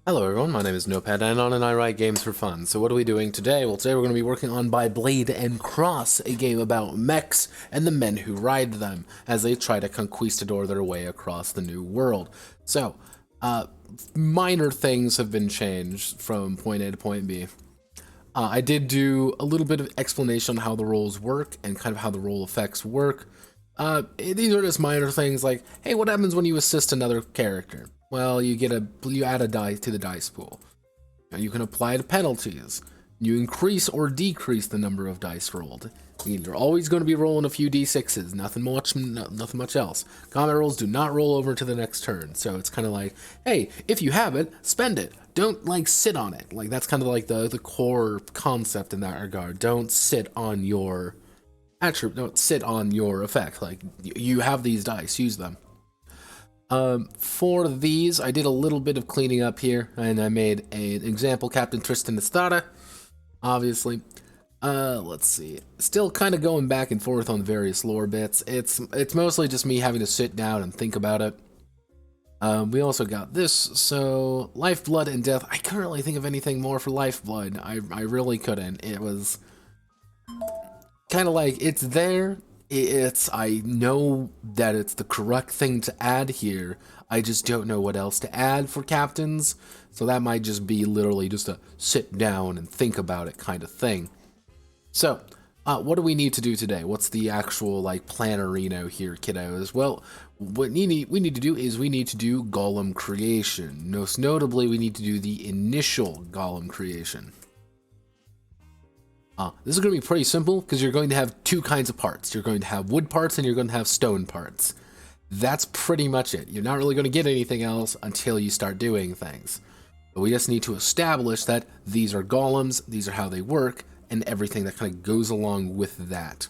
Hello everyone, my name is Notepad Anon and I write games for fun. So what are we doing today? Well, today we're going to be working on By Blade and Cross, a game about mechs and the men who ride them as they try to conquistador their way across the new world. So, minor things have been changed from point A to point B. I did do a little bit of explanation on how the roles work and kind of how the role effects work. These are just minor things like, hey, what happens when you assist another character? Well, you add a die to the dice pool. You can apply the penalties. You increase or decrease the number of dice rolled. You're always going to be rolling a few d6s, nothing much else. Combat rolls do not roll over to the next turn, so it's kind of like, hey, if you have it, spend it. Don't like sit on it. Like that's kind of like the core concept in that regard. Don't sit on your attribute. Don't sit on your effect. Like you have these dice, use them. For these, I did a little bit of cleaning up here, and I made an example Captain Tristan Estrada, obviously. Let's see. Still kind of going back and forth on various lore bits. It's mostly just me having to sit down and think about it. We also got this, so Lifeblood and Death. I couldn't really think of anything more for Lifeblood. I really couldn't. It was kind of like, it's there. I know that it's the correct thing to add here. I just don't know what else to add for captains. So that might just be literally just a sit down and think about it kind of thing. So, what do we need to do today? What's the actual like plannerino here, kiddos? Well, what we need to do is we need to do Golem Creation. Most notably, we need to do the initial Golem Creation. This is going to be pretty simple because you're going to have two kinds of parts. You're going to have wood parts and you're going to have stone parts. That's pretty much it. You're not really going to get anything else until you start doing things. But we just need to establish that these are golems, these are how they work, and everything that kind of goes along with that.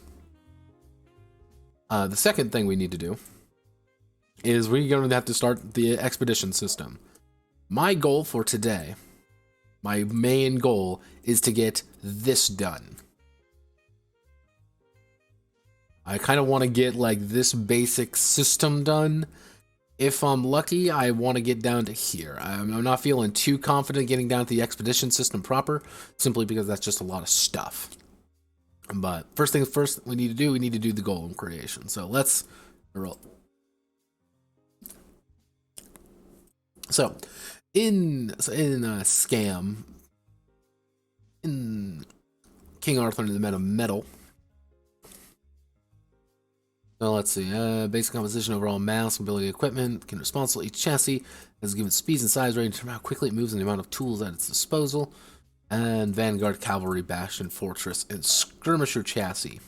The second thing we need to do is we're going to have to start the expedition system. My goal for today, my main goal, is to get this done. I kind of want to get like this basic system done. If I'm lucky, I want to get down to here. I'm not feeling too confident getting down to the expedition system proper, simply because that's just a lot of stuff. But first things first, we need to do the Golem Creation. So let's roll. So in Scam, in King Arthur and the Men of Metal. So let's see, basic composition, overall mass, mobility, equipment, can respond to each chassis, has given speeds and size range, how quickly it moves, and the amount of tools at its disposal, and Vanguard, Cavalry, Bastion, Fortress, and Skirmisher chassis.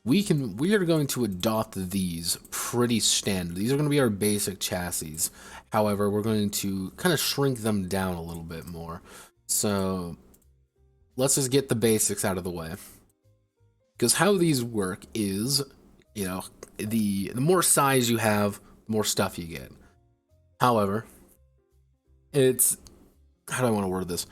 We are going to adopt these pretty standard. These are going to be our basic chassis. However, we're going to kind of shrink them down a little bit more. So let's just get the basics out of the way. Because how these work is, you know, the more size you have, the more stuff you get. However, it's, how do I want to word this?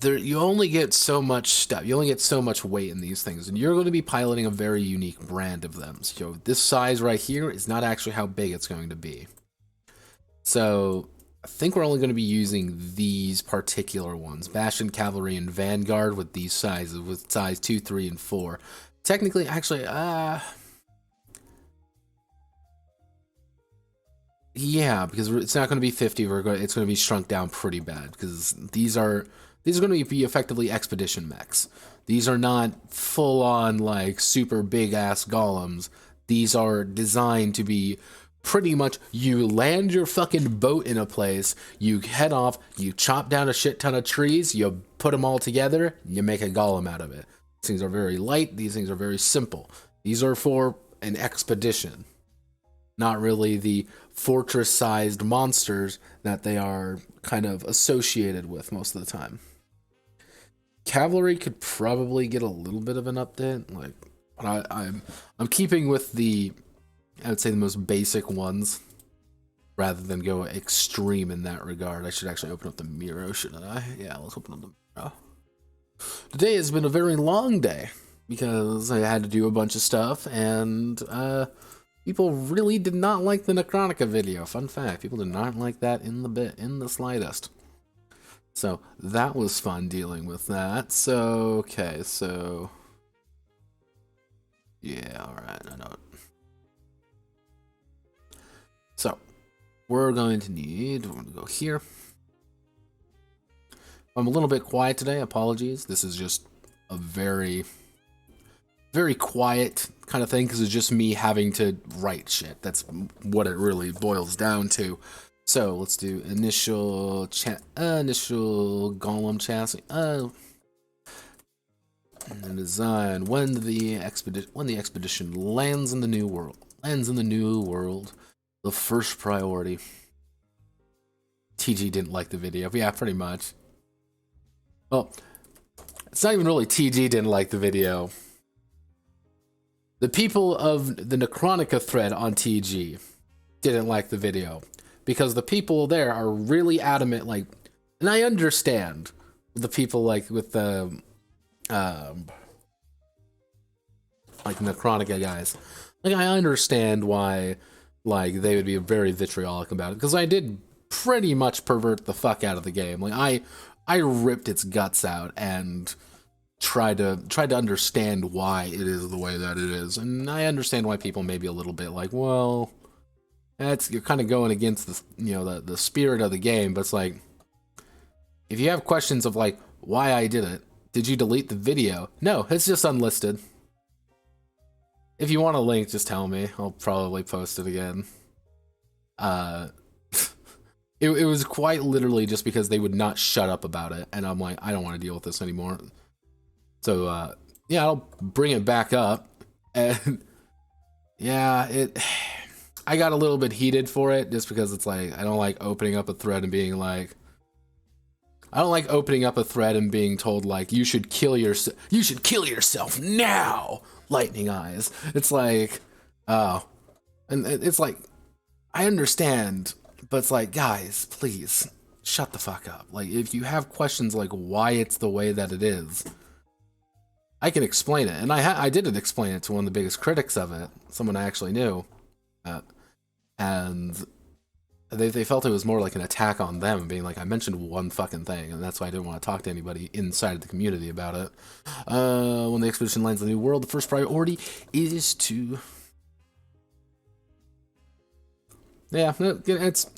You only get so much stuff. You only get so much weight in these things, and you're going to be piloting a very unique brand of them. So this size right here is not actually how big it's going to be. So I think we're only going to be using these particular ones. Bastion, Cavalry, and Vanguard with these sizes, with size 2, 3, and 4. Technically, actually, yeah, because it's not going to be 50. It's going to be shrunk down pretty bad, because these are going to be effectively expedition mechs. These are not full-on, like, super big-ass golems. These are designed to be pretty much, you land your fucking boat in a place, you head off, you chop down a shit ton of trees, you put them all together, you make a golem out of it. These things are very light, these things are very simple. These are for an expedition, not really the fortress-sized monsters that they are kind of associated with most of the time. Cavalry could probably get a little bit of an update, like, but I'm keeping with the, I would say, the most basic ones, rather than go extreme in that regard. I should actually open up the Miro, shouldn't I? Yeah, let's open up the Miro. Today has been a very long day, because I had to do a bunch of stuff, and, People really did not like the Necronica video. Fun fact, people did not like that in the slightest. So that was fun dealing with that. So, okay, so... yeah, alright, I know it. So, we're going to go here. I'm a little bit quiet today, apologies. This is just a very quiet kind of thing, because it's just me having to write shit. That's what it really boils down to. So let's do initial Gollum chassis. And design when the expedition lands in the new world. The first priority. TG didn't like the video. Yeah, pretty much. Well, it's not even really TG didn't like the video. The people of the Necronica thread on TG didn't like the video, because the people there are really adamant, like, and I understand the people like with the like Necronica guys. Like, I understand why, like, they would be very vitriolic about it, because I did pretty much pervert the fuck out of the game. Like, I ripped its guts out and tried to understand why it is the way that it is, and I understand why people may be a little bit like, well, you're kind of going against the, you know, the spirit of the game. But it's like, if you have questions of like why I did you delete the video? No, it's just unlisted. If you want a link, just tell me. I'll probably post it again. It was quite literally just because they would not shut up about it, and I'm like, I don't want to deal with this anymore. So, yeah, I'll bring it back up, and yeah, I got a little bit heated for it, just because it's like, I don't like opening up a thread and being like, I don't like opening up a thread and being told, like, you should kill yourself now, lightning eyes. It's like, oh, and it's like, I understand, but it's like, guys, please, shut the fuck up. Like, if you have questions like why it's the way that it is, I can explain it, and I did explain it to one of the biggest critics of it, someone I actually knew, and they felt it was more like an attack on them, being like, I mentioned one fucking thing, and that's why I didn't want to talk to anybody inside the community about it. When the expedition lands in the new world, the first priority is to... yeah, it's...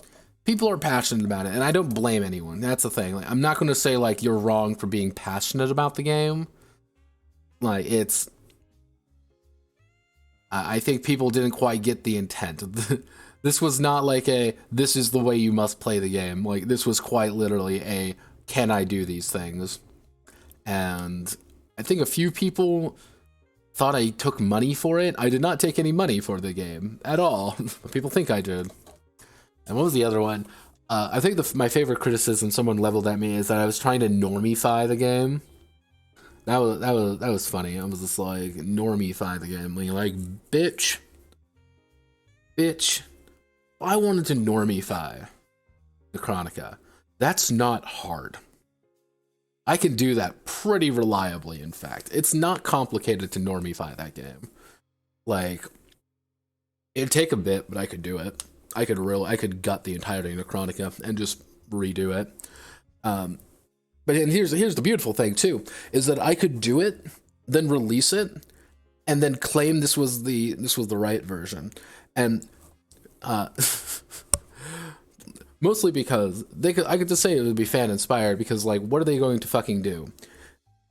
people are passionate about it, and I don't blame anyone. That's the thing. Like, I'm not going to say, like, you're wrong for being passionate about the game. Like, it's... I think people didn't quite get the intent. This was not like this is the way you must play the game. Like, this was quite literally a, can I do these things? And I think a few people thought I took money for it. I did not take any money for the game at all. People think I did. And what was the other one? I think my favorite criticism someone leveled at me is that I was trying to normify the game. That was funny. I was just like, normify the game. Like, bitch. I wanted to normify Necronica. That's not hard. I can do that pretty reliably, in fact. It's not complicated to normify that game. Like, it'd take a bit, but I could do it. I could gut the entirety of Necronica and just redo it. But here's the beautiful thing too, is that I could do it, then release it, and then claim this was the right version. And mostly because I could just say it would be fan inspired, because like, what are they going to fucking do?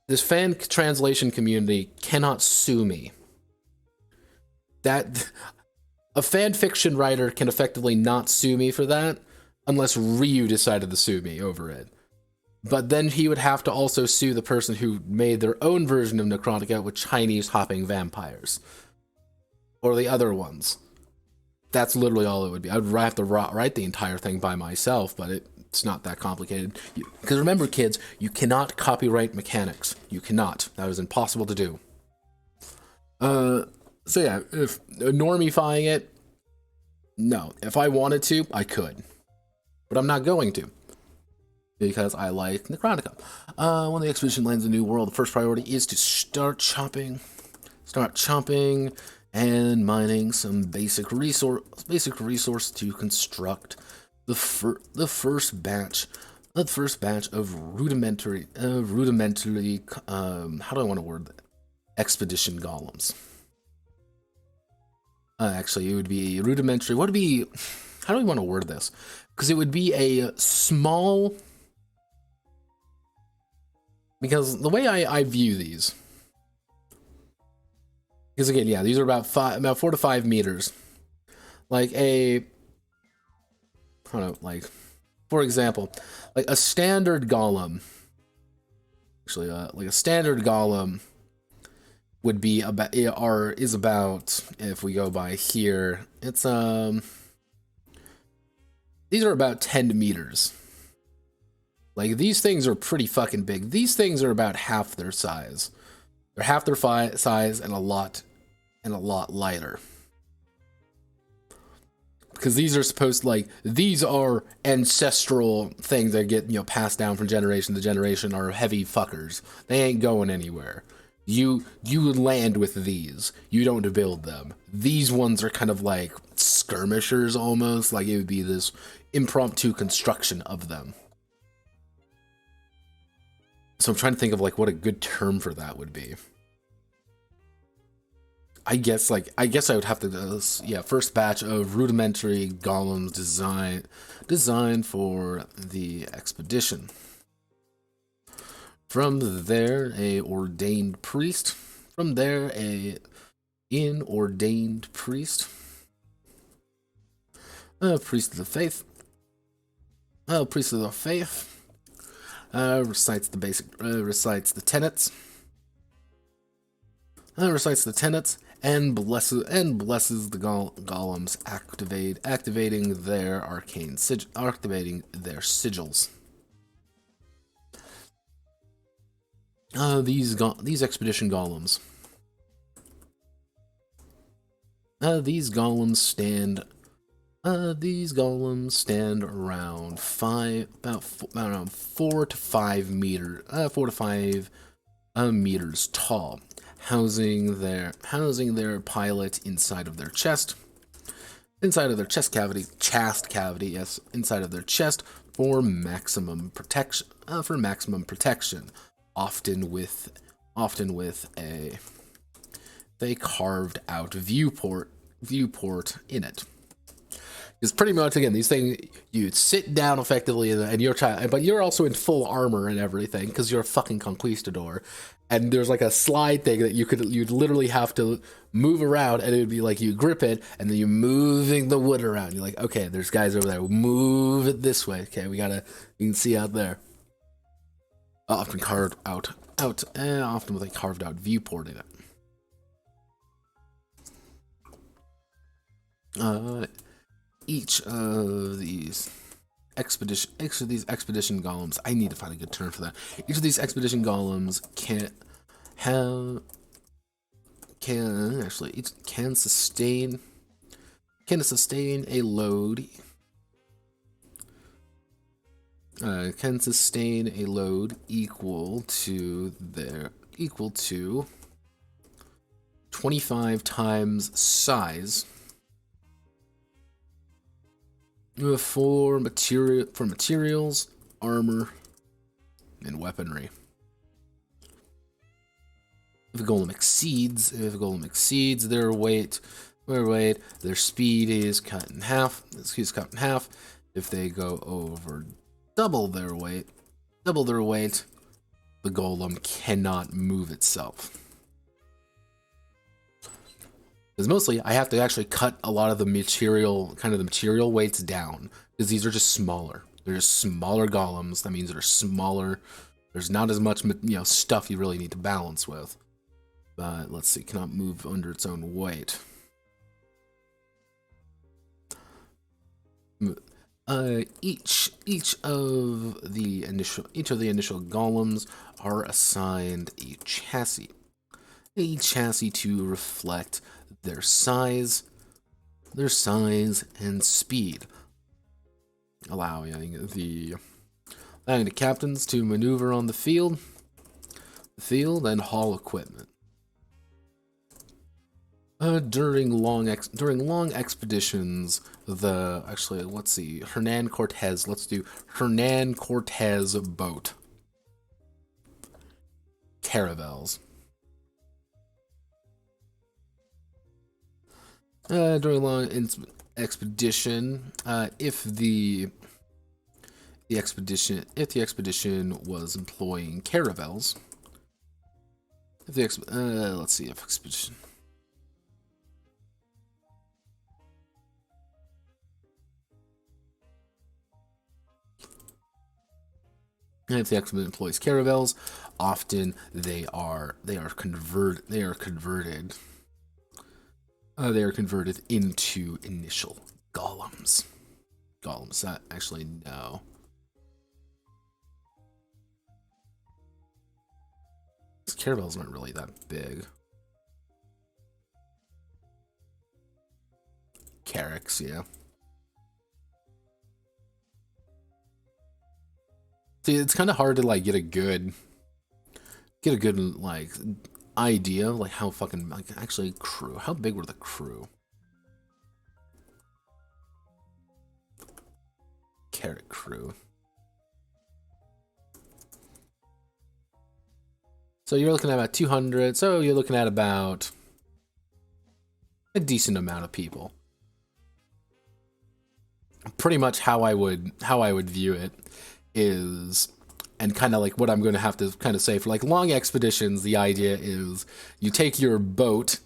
This fan translation community cannot sue me. That a fan fiction writer can effectively not sue me for that unless Ryu decided to sue me over it. But then he would have to also sue the person who made their own version of Necronica with Chinese hopping vampires. Or the other ones. That's literally all it would be. I would have to write the entire thing by myself, but it's not that complicated. Because remember, kids, you cannot copyright mechanics. You cannot. That is impossible to do. So yeah, if normifying it, no. If I wanted to, I could. But I'm not going to. Because I like Necronica. When the expedition lands in a new world, the first priority is to start chopping and mining some basic resource to construct the first batch of rudimentary how do I want to word that? Expedition golems. Actually, it would be rudimentary. What would be? How do we want to word this? Because it would be a small. Because the way I view these, because again, yeah, these are about 4 to 5 meters. Like I don't know, like for example, like a standard golem. Actually, like a standard golem would be about is about, if we go by here, it's these are about 10 meters. Like these things are pretty fucking big. These things are about half their size. They're half their size and a lot lighter. Because these are supposed to, like, these are ancestral things that get, passed down from generation to generation, are heavy fuckers. They ain't going anywhere. You land with these. You don't build them. These ones are kind of like skirmishers almost. Like it would be this impromptu construction of them. So I'm trying to think of like what a good term for that would be. I guess I would have to first batch of rudimentary golems designed for the expedition. From there, a ordained priest. From there, a ordained priest. Priest of the faith. Priest of the faith. Recites the tenets. Recites the tenets and blesses the golems, activating their arcane activating their sigils. These expedition golems. These golems stand around 4 to 5 meters tall, housing their pilot inside of their chest. Inside of their chest cavity, yes, inside of their chest for maximum protection. Often with a carved out viewport in it. Because pretty much, again, these things, you sit down effectively and you're but you're also in full armor and everything because you're a fucking conquistador. And there's like a slide thing that you'd literally have to move around, and it would be like you grip it and then you're moving the wood around. You're like, okay, there's guys over there. Move it this way. Okay, you can see out there. Often carved out, often with a carved out viewport in it. Each of these expedition golems, I need to find a good term for that. Each of these expedition golems can sustain a load. Can sustain a load equal to 25 times size for materials, armor, and weaponry. If a golem exceeds their weight, their speed is cut in half. If they go over double their weight, the golem cannot move itself. Because mostly I have to actually cut a lot of the material weights down, because these are just smaller. They're just smaller golems. That means they're smaller. There's not as much stuff you really need to balance with. But let's see, cannot move under its own weight. Each of the initial golems are assigned a chassis to reflect their size and speed, allowing the captains to maneuver on the field and haul equipment. During long expeditions, let's see, Hernan Cortez. Let's do Hernan Cortez boat caravels. During long expedition, if the expedition was employing caravels, let's see if expedition. If the expedition employs caravels, often they are converted into initial golems. Actually, no. These caravels aren't really that big. Carracks, yeah. See, it's kind of hard to like get a good like idea like how fucking like actually crew. How big were the crew? Carrot crew. So you're looking at about 200. So you're looking at about a decent amount of people. Pretty much how I would view it is, and kind of like what I'm going to have to kind of say for like long expeditions, the idea is you take your boat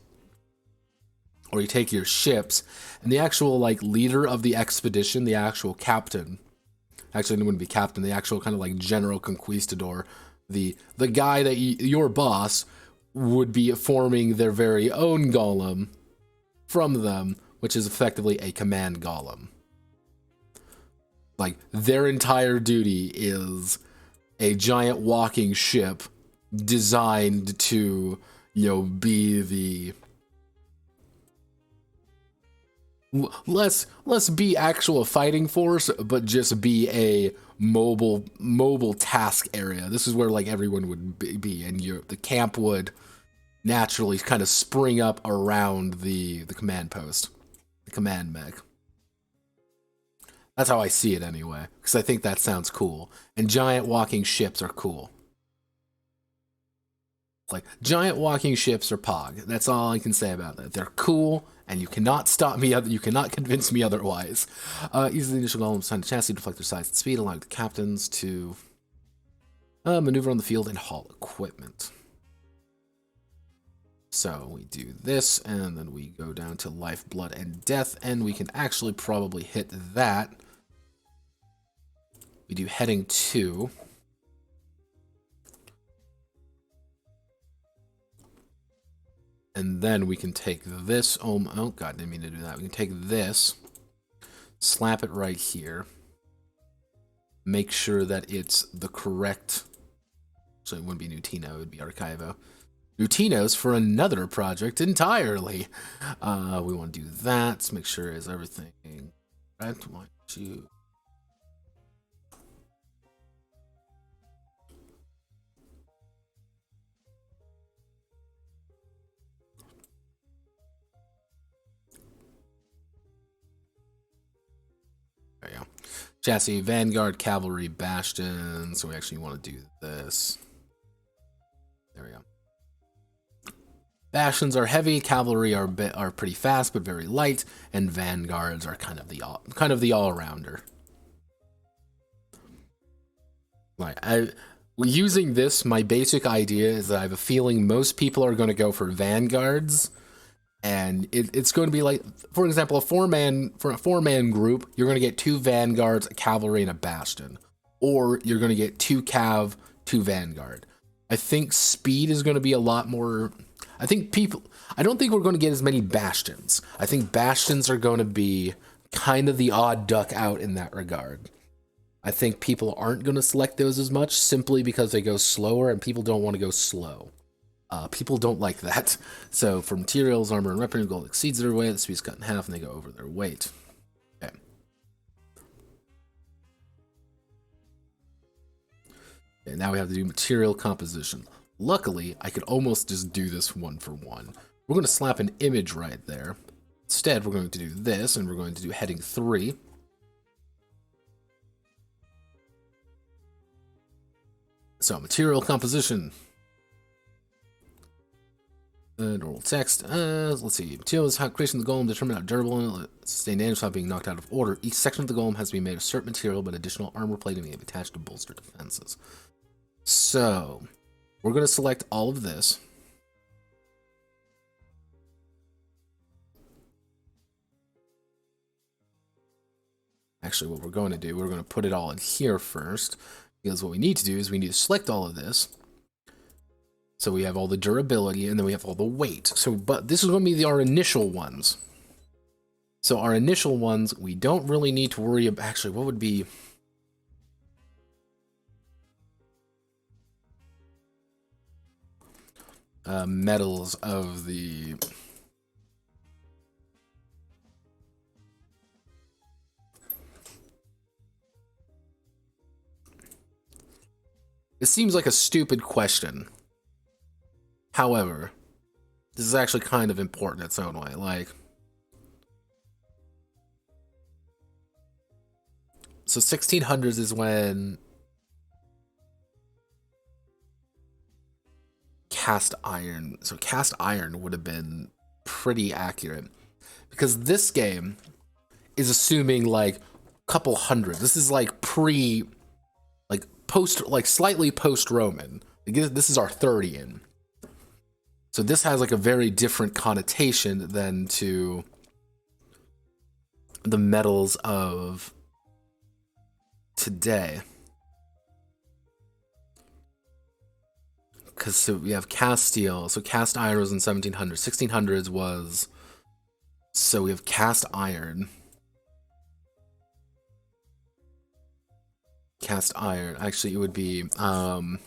or you take your ships, and the actual like leader of the expedition, the actual captain, actually it wouldn't be captain, the actual kind of like general conquistador, the guy that your boss would be forming their very own golem from them, which is effectively a command golem. Like, their entire duty is a giant walking ship designed to, you know, be the less be actual fighting force, but just be a mobile task area. This is where like everyone would be, and the camp would naturally kind of spring up around the command post, the command mech. That's how I see it anyway, because I think that sounds cool. And giant walking ships are cool. Like, giant walking ships are pog. That's all I can say about that. They're cool, and you cannot stop me. You cannot convince me otherwise. Use the initial golems assigned to chassis to deflect their size and speed, allowing the captains to maneuver on the field and haul equipment. So we do this, and then we go down to life, blood, and death, and we can actually probably hit that. We do heading 2. And then we can take this. Oh god, didn't mean to do that. We can take this, slap it right here, make sure that it's the correct. So it wouldn't be Nutino, it would be Archivo. Nutinos for another project entirely. We want to do that. Let's make sure is everything correct. 1, 2. There you go. Chassis, Vanguard, Cavalry, Bastion. So we actually want to do this. There we go. Bastions are heavy, Cavalry are pretty fast but very light, and Vanguards are kind of the all-rounder. Like using this, my basic idea is that I have a feeling most people are going to go for Vanguards. And it's going to be like, for example, for a four-man group, you're going to get 2 Vanguards, a Cavalry, and a Bastion. Or you're going to get 2 Cav, 2 Vanguard. I think speed is going to be a lot more. I don't think we're going to get as many Bastions. I think Bastions are going to be kind of the odd duck out in that regard. I think people aren't going to select those as much simply because they go slower, and people don't want to go slow. People don't like that. So for materials, armor, and weaponry, gold exceeds their weight, the speed's cut in half, and they go over their weight. Okay. Okay, now we have to do material composition. Luckily, I could almost just do this 1 for 1. We're going to slap an image right there. Instead, we're going to do this, and we're going to do heading 3. So, material composition. Normal text. Let's see. Materials, how creation of the golem determine how durable and sustain damage without being knocked out of order. Each section of the golem has to be made of certain material, but additional armor plating may be attached to bolster defenses. So, we're going to select all of this. Actually, what we're going to do, we're going to put it all in here first, because what we need to do is we need to select all of this. So we have all the durability, and then we have all the weight. So, but this is going to be our initial ones. So our initial ones, we don't really need to worry about. Actually, what would be? Metals of the. It seems like a stupid question. However, this is actually kind of important in its own way. Like, so 1600s is when cast iron. So cast iron would have been pretty accurate, because this game is assuming like a couple hundred. This is like like slightly post-Roman. This is Arthurian. So this has like a very different connotation than to the metals of today. Because so we have cast steel. So cast iron was in 1700s. 1600s was... So we have cast iron. Cast iron. Actually, it would be... I'm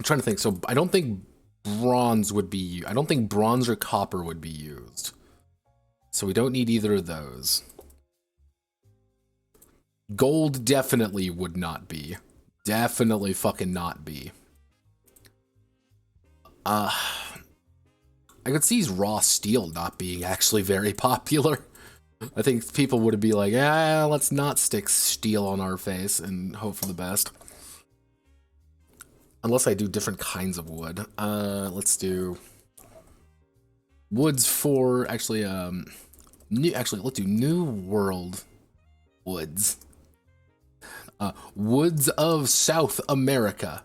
trying to think. So I don't think bronze would be... I don't think bronze or copper would be used. So we don't need either of those. Gold definitely would not be. Definitely fucking not be. I could see raw steel not being actually very popular. I think people would be like, let's not stick steel on our face and hope for the best. Unless I do different kinds of wood. Let's do woods for actually let's do New World woods. Woods of South America.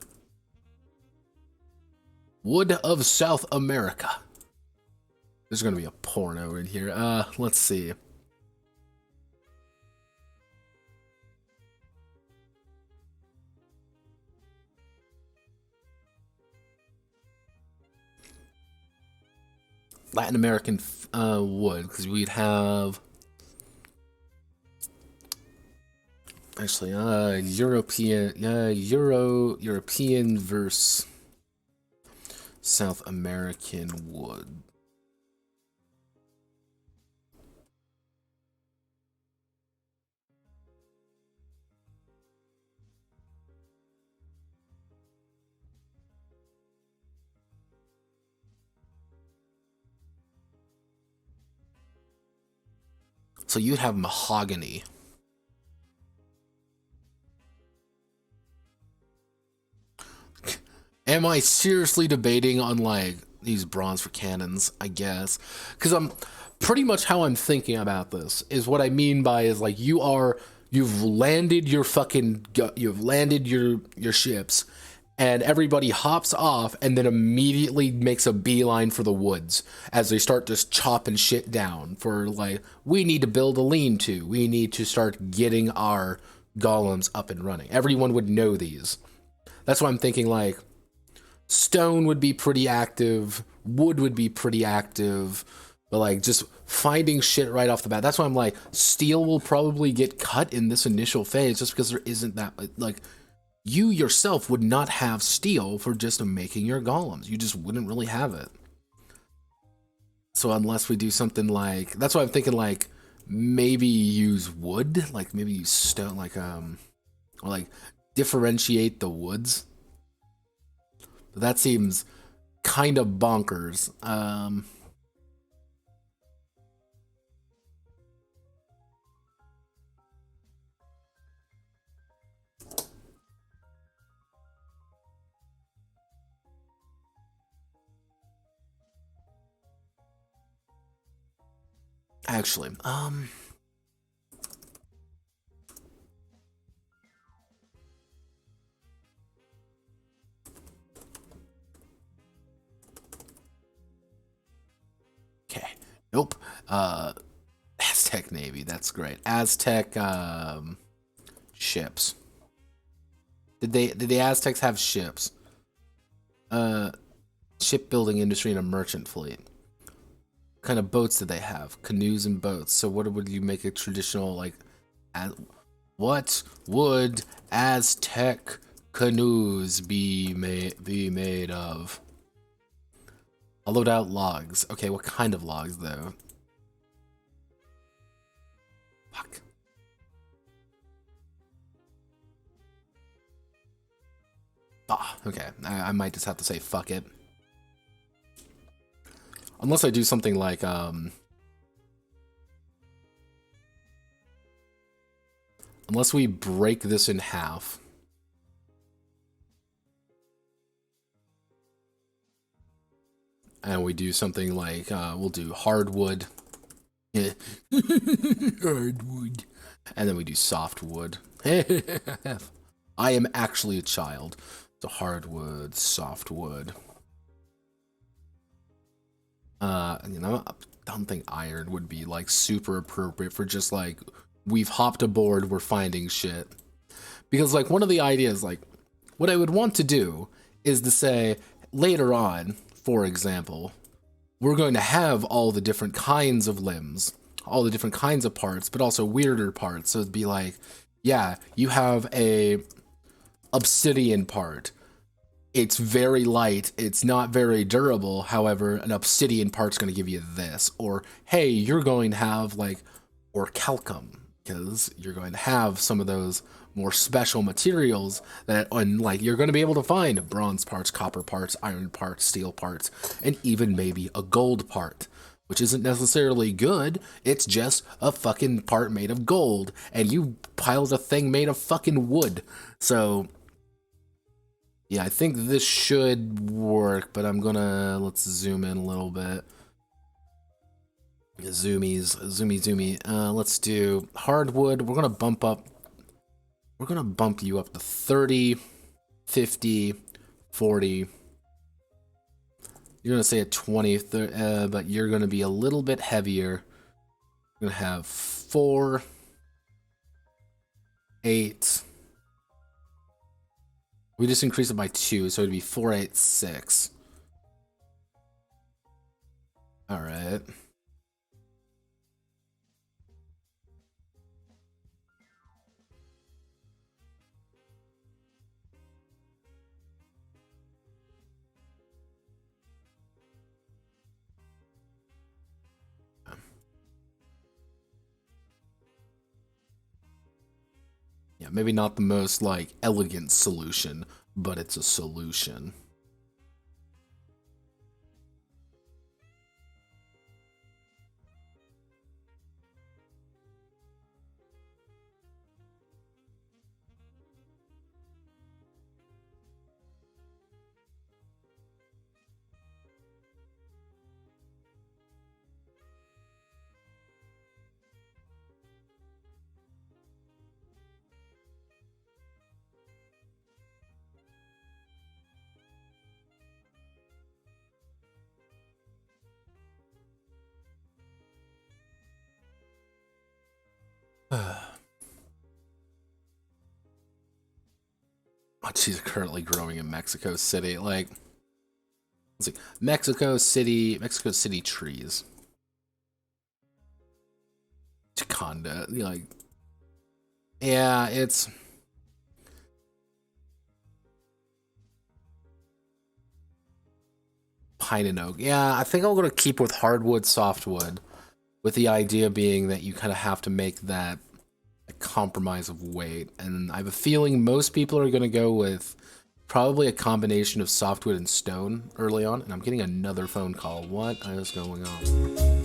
Wood of South America. There's gonna be a porno in here. Let's see. Latin American wood, because we'd have actually European versus South American wood. So you'd have mahogany. Am I seriously debating on like these bronze for cannons? I guess, because I'm pretty much how I'm thinking about this is what I mean by is like you've landed your ships, and everybody hops off and then immediately makes a beeline for the woods as they start just chopping shit down for like, we need to build a lean-to. We need to start getting our golems up and running. Everyone would know these. That's why I'm thinking like stone would be pretty active, wood would be pretty active, but like just finding shit right off the bat. That's why I'm like, steel will probably get cut in this initial phase just because there isn't that, like, you yourself would not have steel for just making your golems. You just wouldn't really have it. So unless we do something like, that's why I'm thinking like maybe use wood, like maybe use stone, like or like differentiate the woods. But that seems kind of bonkers. Actually, okay. Nope. Aztec Navy, that's great. Aztec ships. Did the Aztecs have ships? Shipbuilding industry and a merchant fleet. What kind of boats did they have? Canoes and boats. So what would you make a traditional like what would Aztec canoes be made of? Hollowed out logs. Okay, what kind of logs though? Fuck. Ah, okay. I might just have to say fuck it. Unless I do something like, unless we break this in half. And we do something like, we'll do hardwood. Hardwood. And then we do softwood. I am actually a child. So hardwood, softwood. You know, I don't think iron would be like super appropriate for just like, we've hopped aboard, we're finding shit. Because like one of the ideas, like what I would want to do is to say later on, for example, we're going to have all the different kinds of limbs, all the different kinds of parts, but also weirder parts. So it'd be like, yeah, you have a obsidian part. It's very light, it's not very durable, however, an obsidian part's going to give you this. Or, hey, you're going to have, like, orichalcum, because you're going to have some of those more special materials that, and, like, you're going to be able to find bronze parts, copper parts, iron parts, steel parts, and even maybe a gold part. Which isn't necessarily good, it's just a fucking part made of gold, and you piled a thing made of fucking wood. So yeah, I think this should work, but I'm gonna, let's zoom in a little bit. Zoomy. Let's do hardwood. We're gonna bump you up to 30, 50, 40. You're gonna say a 20, 30, but you're gonna be a little bit heavier. You're gonna have 4, 8. We just increase it by 2, so it'd be 4, 8, 6. All right. Yeah, maybe not the most, like, elegant solution, but it's a solution. She's currently growing in Mexico City. Like, let's see, Mexico City trees. Chiconda, like, yeah, it's pine and oak. Yeah, I think I'm gonna keep with hardwood, softwood, with the idea being that you kind of have to make that a compromise of weight. And I have a feeling most people are gonna go with Probably a combination of softwood and stone early on. And I'm getting another phone call. What is going on?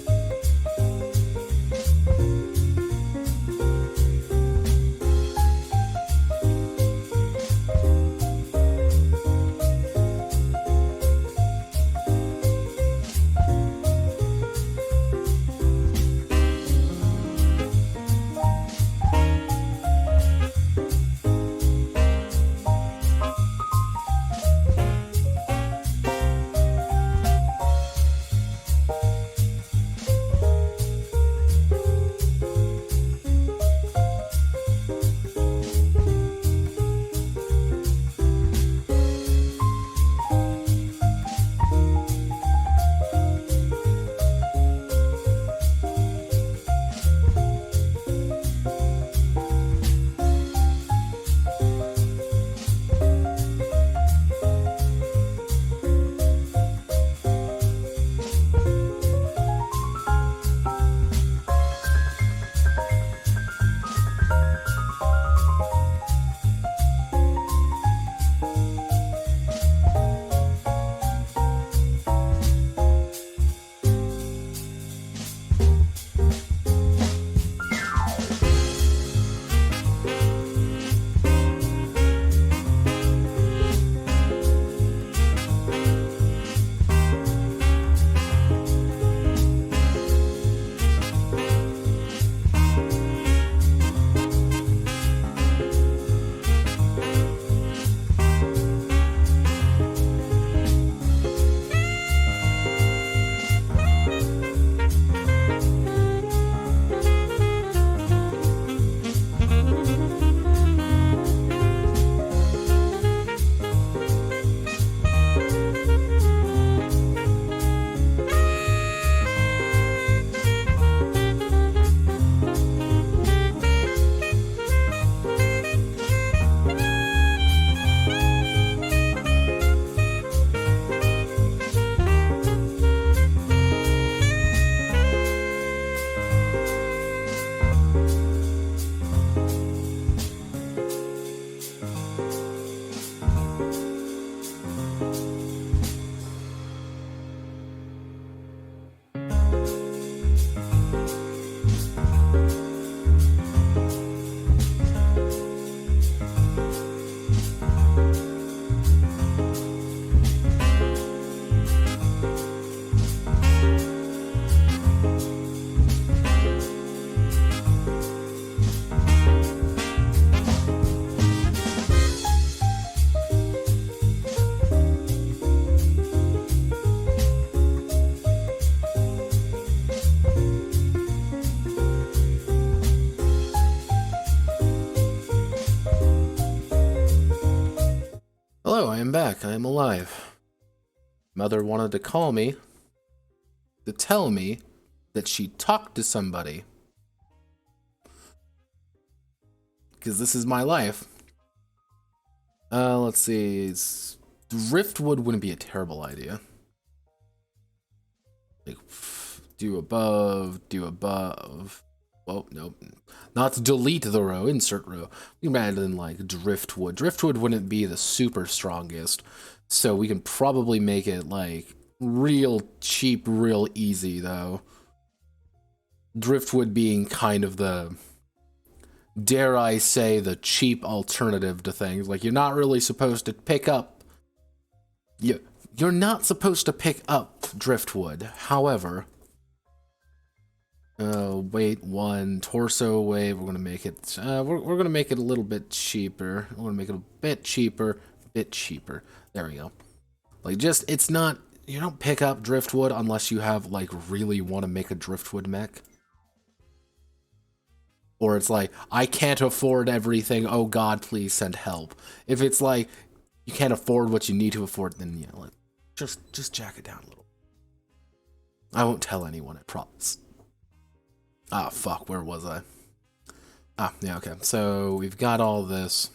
Hello, I am back. I am alive. Mother wanted to call me to tell me that she talked to somebody. Because this is my life. Let's see. Driftwood wouldn't be a terrible idea. Like, do above. Well, nope. Not to delete the row, insert row. We imagine like driftwood. Driftwood wouldn't be the super strongest, so we can probably make it like real cheap, real easy though. Driftwood being kind of the, dare I say, the cheap alternative to things. Like, you're not really supposed to pick up. You're not supposed to pick up driftwood. However, weight 1, torso weight, we're gonna make it, we're gonna make it a little bit cheaper. We're gonna make it a bit cheaper. There we go. Like, just, it's not, you don't pick up driftwood unless you have, like, really want to make a driftwood mech. Or it's like, I can't afford everything, oh god, please send help. If it's like, you can't afford what you need to afford, then, yeah, like, just jack it down a little. I won't tell anyone, I promise. Ah, fuck, where was I? Ah, yeah, okay. So, we've got all this.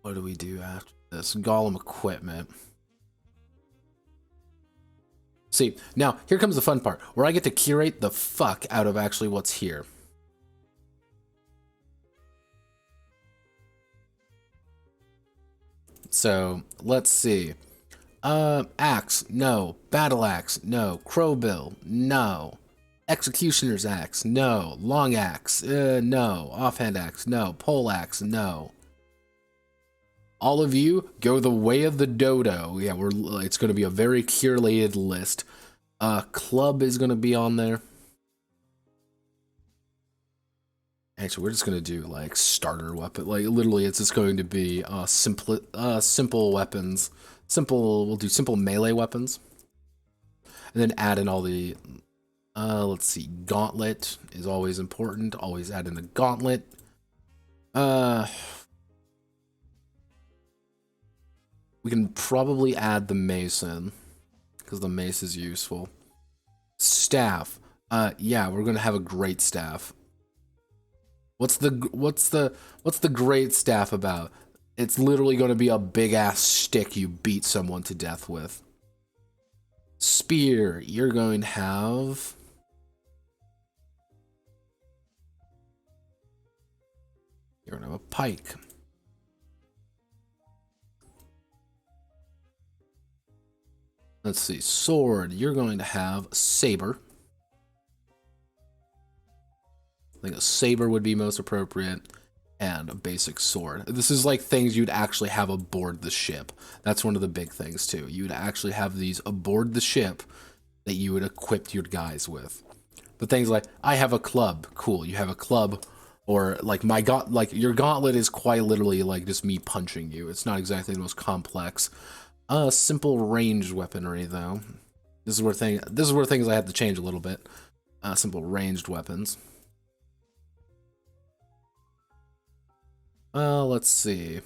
What do we do after this? Gollum equipment. See, now here comes the fun part, where I get to curate the fuck out of actually what's here. So, let's see. Axe, no. Battle axe, no. Crowbill, no. Executioner's axe, no. Long axe, no. Offhand axe, no. Pole axe, no. All of you go the way of the dodo. Yeah, it's going to be a very curated list. Club is going to be on there. Actually, we're just going to do like starter weapon. Like literally, it's just going to be simple weapons. We'll do simple melee weapons. And then add in all the let's see, gauntlet is always important. Always add in the gauntlet. We can probably add the mace in, because the mace is useful. Staff. Yeah, we're gonna have a great staff. What's the great staff about? It's literally gonna be a big ass stick you beat someone to death with. Spear. You're going to have. You're gonna have a pike. Let's see, sword, you're going to have saber. I think a saber would be most appropriate, and a basic sword. This is like things you'd actually have aboard the ship. That's one of the big things too. You'd actually have these aboard the ship that you would equip your guys with. But things like, I have a club, cool, you have a club, or like your gauntlet is quite literally like just me punching you. It's not exactly the most complex. Simple ranged weaponry though. This is where things I have to change a little bit. Simple ranged weapons. Let's see.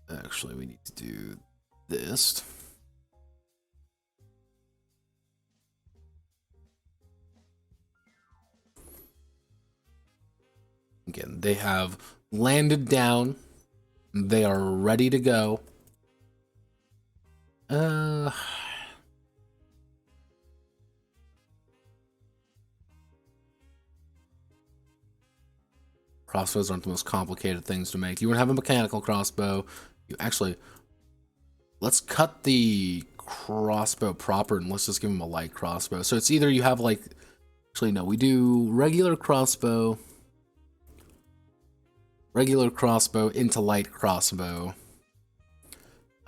Actually, we need to do this. Again, they have landed down. They are ready to go. Crossbows aren't the most complicated things to make. You would have a mechanical crossbow. Let's cut the crossbow proper and let's just give them a light crossbow. So it's either you have like, actually no, we do regular crossbow into light crossbow.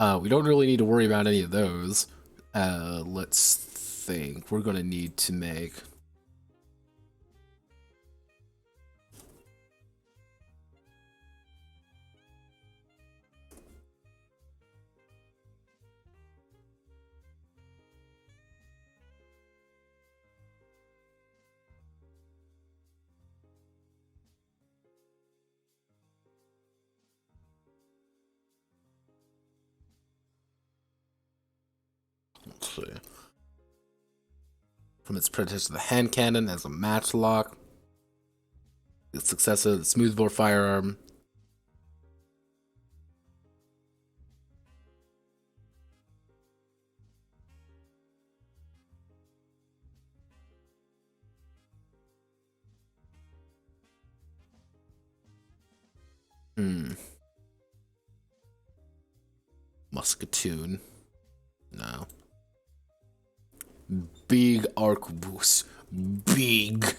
We don't really need to worry about any of those. Let's think. We're gonna need to make. Let's see. From its predecessor, the hand cannon as a matchlock. Its successor, the smoothbore firearm. Musketoon. No. Big Harcobus. Big.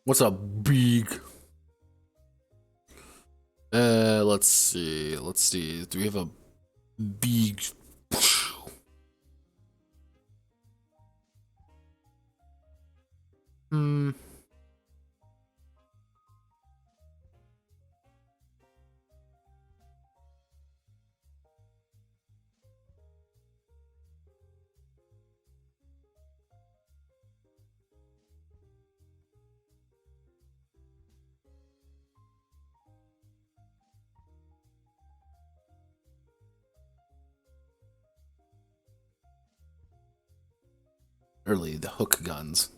What's a big? Let's see. Do we have a big? Early, the hook guns.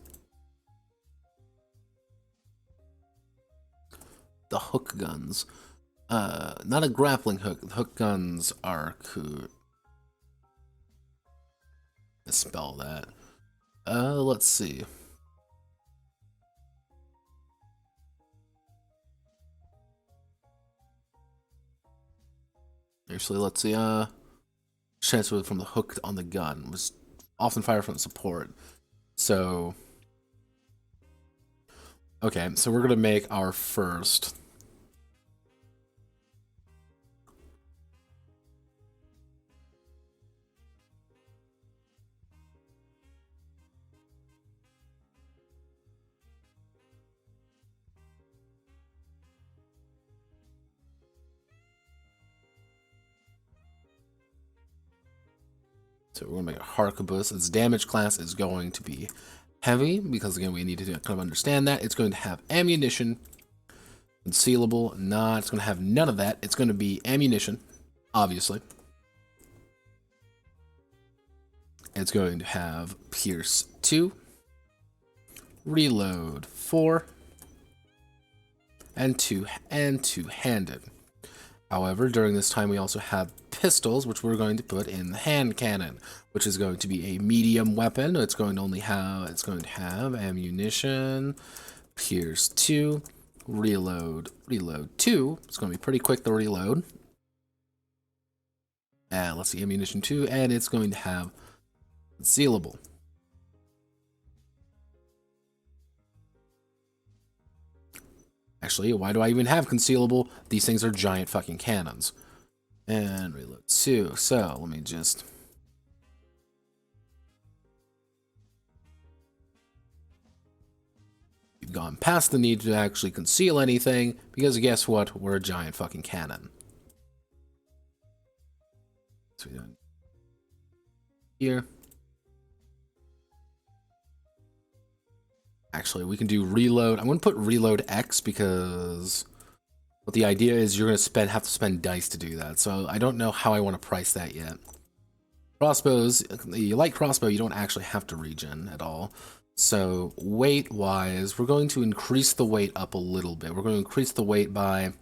the hook guns. Not a grappling hook. The hook guns are cool. Spell that. Let's see. Actually, let's see. Transfer from the hook on the gun was often fired from support. So, okay, so we're gonna make our first. So we're gonna make a Harcobus. Its damage class is going to be heavy, because again, we need to kind of understand that. It's going to have ammunition, concealable, it's going to have none of that. It's going to be ammunition, obviously. It's going to have Pierce 2, Reload 4, and two-handed. However, during this time, we also have pistols, which we're going to put in the hand cannon, which is going to be a medium weapon. It's going to have ammunition, Pierce 2, reload 2. It's going to be pretty quick to reload. And let's see, ammunition 2, and it's going to have concealable. Actually, why do I even have concealable? These things are giant fucking cannons. And reload 2. So, let me just... We've gone past the need to actually conceal anything, because guess what? We're a giant fucking cannon. So we done here. Actually, we can do reload. I'm going to put reload X because what the idea is you're going to have to spend dice to do that. So I don't know how I want to price that yet. Crossbows, you like crossbow, you don't actually have to regen at all. So weight-wise, we're going to increase the weight up a little bit. We're going to increase the weight by,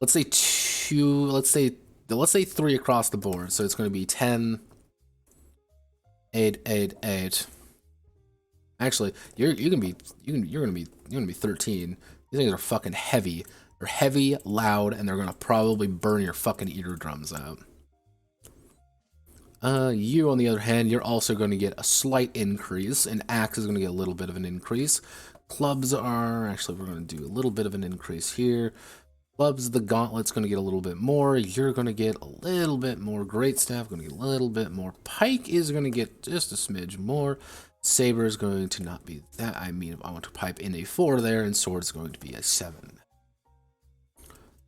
let's say 2, let's say 3 across the board. So it's going to be 10, 8, 8, 8. Actually, you're gonna be 13. These things are fucking heavy. They're heavy, loud, and they're gonna probably burn your fucking eardrums out. You, on the other hand, you're also going to get a slight increase. An axe is going to get a little bit of an increase. Clubs are... Actually, we're going to do a little bit of an increase here. Clubs, the gauntlet's going to get a little bit more. You're going to get a little bit more. Great staff going to get a little bit more. Pike is going to get just a smidge more. Saber is going to not be that. I mean, I want to pipe in a 4 there, and sword is going to be a 7.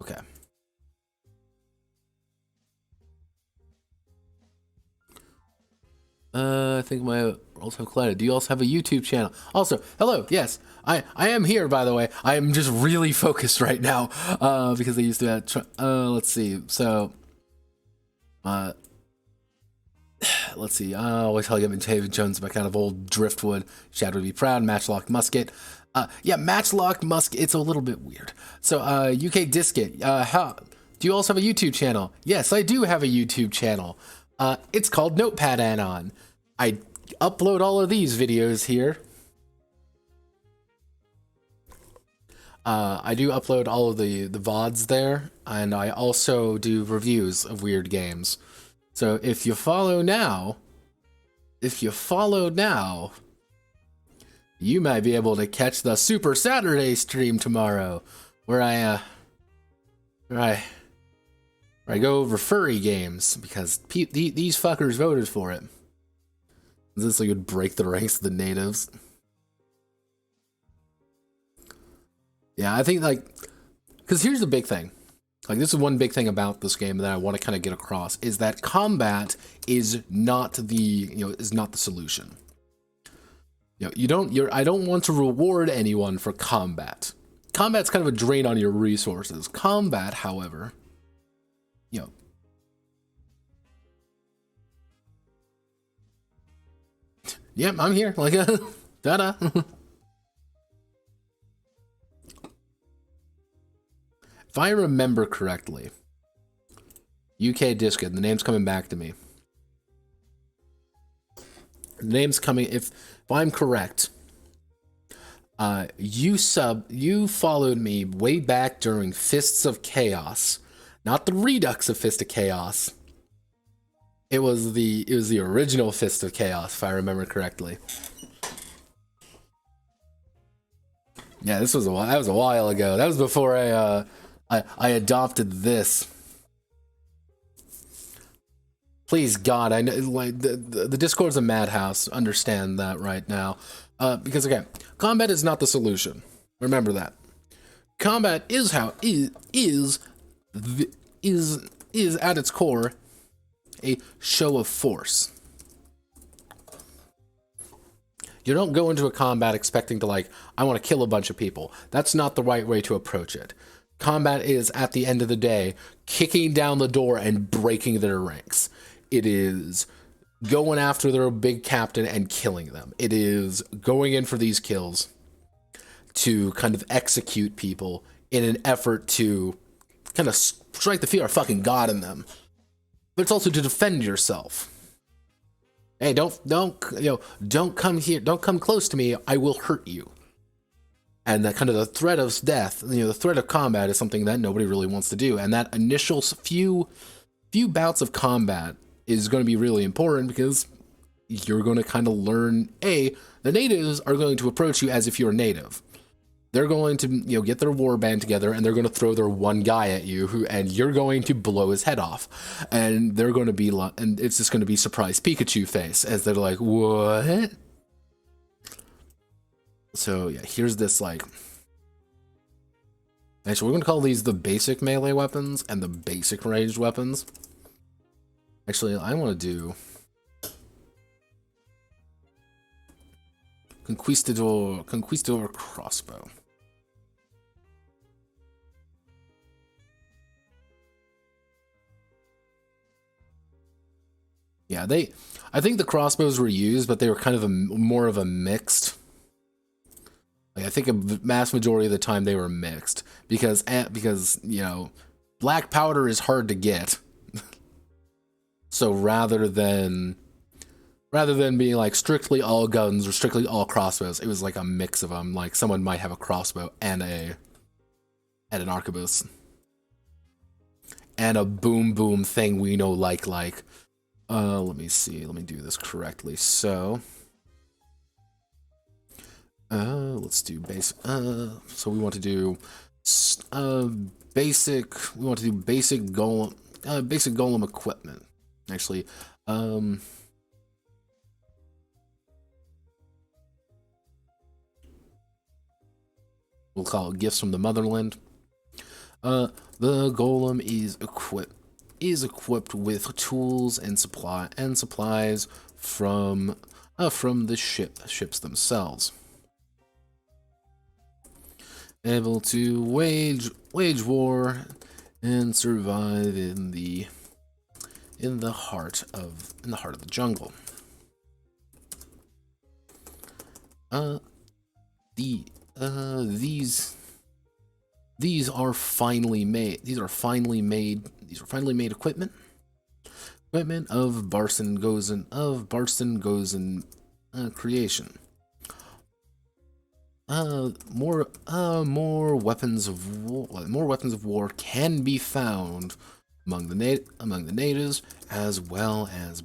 Okay. I think my roles have collided. Do you also have a YouTube channel? Also, hello, yes, I am here, by the way. I am just really focused right now, because I used to have, let's see, so, let's see, I always tell you I'm David Jones, by kind of old driftwood. Shad would be proud. Matchlock musket. Yeah, matchlock musket. It's a little bit weird. So, UK Disket. Do you also have a YouTube channel? Yes, I do have a YouTube channel. It's called Notepad Anon. I upload all of these videos here. I do upload all of the VODs there, and I also do reviews of weird games. So if you follow now, you might be able to catch the Super Saturday stream tomorrow, where I go over furry games, because these fuckers voted for it. This would break the ranks of the natives. Yeah, I think, like, because here's the big thing. Like, this is one big thing about this game that I want to kind of get across, is that combat is not the, is not the solution. I don't want to reward anyone for combat. Combat's kind of a drain on your resources. Combat, however, yep, I'm here. Like, ta-da. If I remember correctly, UK Discus, the name's coming back to me. The name's coming, if I'm correct, you followed me way back during Fists of Chaos, not the Redux of Fist of Chaos. It was the original Fist of Chaos, if I remember correctly. Yeah, that was a while ago. That was before I adopted this. Please God, I know, like, the Discord's a madhouse. Understand that right now, because again, combat is not the solution. Remember that. Combat is is at its core a show of force. You don't go into a combat expecting to, like, I want to kill a bunch of people. That's not the right way to approach it. Combat is, at the end of the day, kicking down the door and breaking their ranks. It is going after their big captain and killing them. It is going in for these kills to kind of execute people in an effort to kind of strike the fear of fucking God in them. But it's also to defend yourself. Hey, don't come here, don't come close to me, I will hurt you. And that kind of the threat of death, the threat of combat is something that nobody really wants to do. And that initial few bouts of combat is going to be really important, because you're going to kind of learn, the natives are going to approach you as if you're a native. They're going to, get their war band together, and they're going to throw their one guy at you, and you're going to blow his head off. And they're going to be, and it's just going to be surprise Pikachu face, as they're like, what? So yeah, here's this, like, actually we're going to call these the basic melee weapons and the basic ranged weapons. Actually, I want to do Conquistador crossbow. Yeah, I think the crossbows were used, but they were kind of more of a mixed. Like, I think a mass majority of the time they were mixed, because black powder is hard to get. So rather than being like strictly all guns or strictly all crossbows, it was like a mix of them. Like, someone might have a crossbow and an Harcobus and a boom thing we know, like let me see, let me do this correctly. So let's do basic. So we want to do basic. We want to do basic golem equipment. Actually, we'll call it gifts from the motherland. The golem is equipped with tools and supplies from the ships themselves. Able to wage war and survive in the heart of the jungle. These are finely made. These are finely made equipment of Barcengozan Creation. More weapons of war can be found among the natives, as well as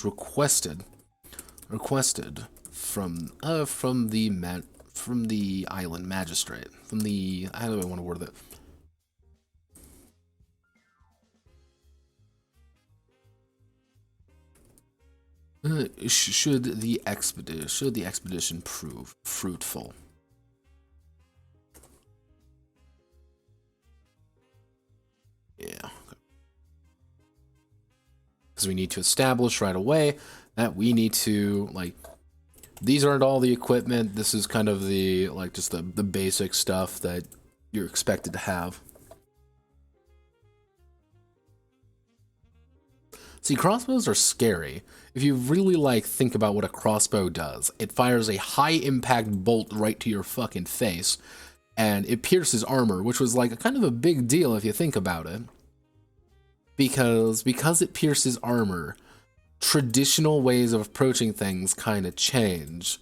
requested from the island magistrate, from the, how do I want to word that? Should the expedition prove fruitful. Yeah. Because we need to establish right away that we need to, like, these aren't all the equipment. This is kind of the, like, just the basic stuff that you're expected to have. See, crossbows are scary. If you really, like, think about what a crossbow does, it fires a high impact bolt right to your fucking face, and it pierces armor, which was like kind of a big deal if you think about it. Because it pierces armor, traditional ways of approaching things kind of change.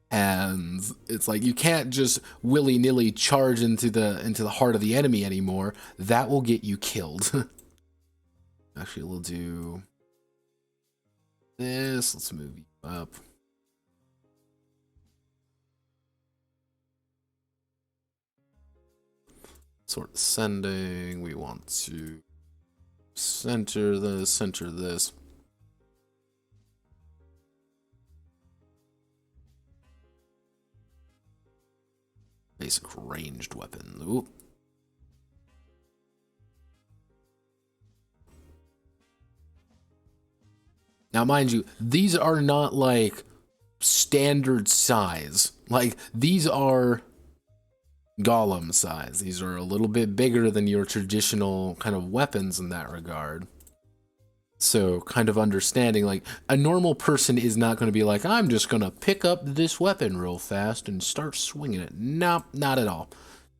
And it's like you can't just willy-nilly charge into the heart of the enemy anymore. That will get you killed. Actually, we'll do this. Let's move you up. Sort ascending. We want to center this, center this. Basic ranged weapon. Ooh. Now, mind you, these are not like standard size. Like, these are Gollum size. These are a little bit bigger than your traditional kind of weapons in that regard. So kind of understanding, like, a normal person is not going to be like, I'm just going to pick up this weapon real fast and start swinging it. Nope, not at all.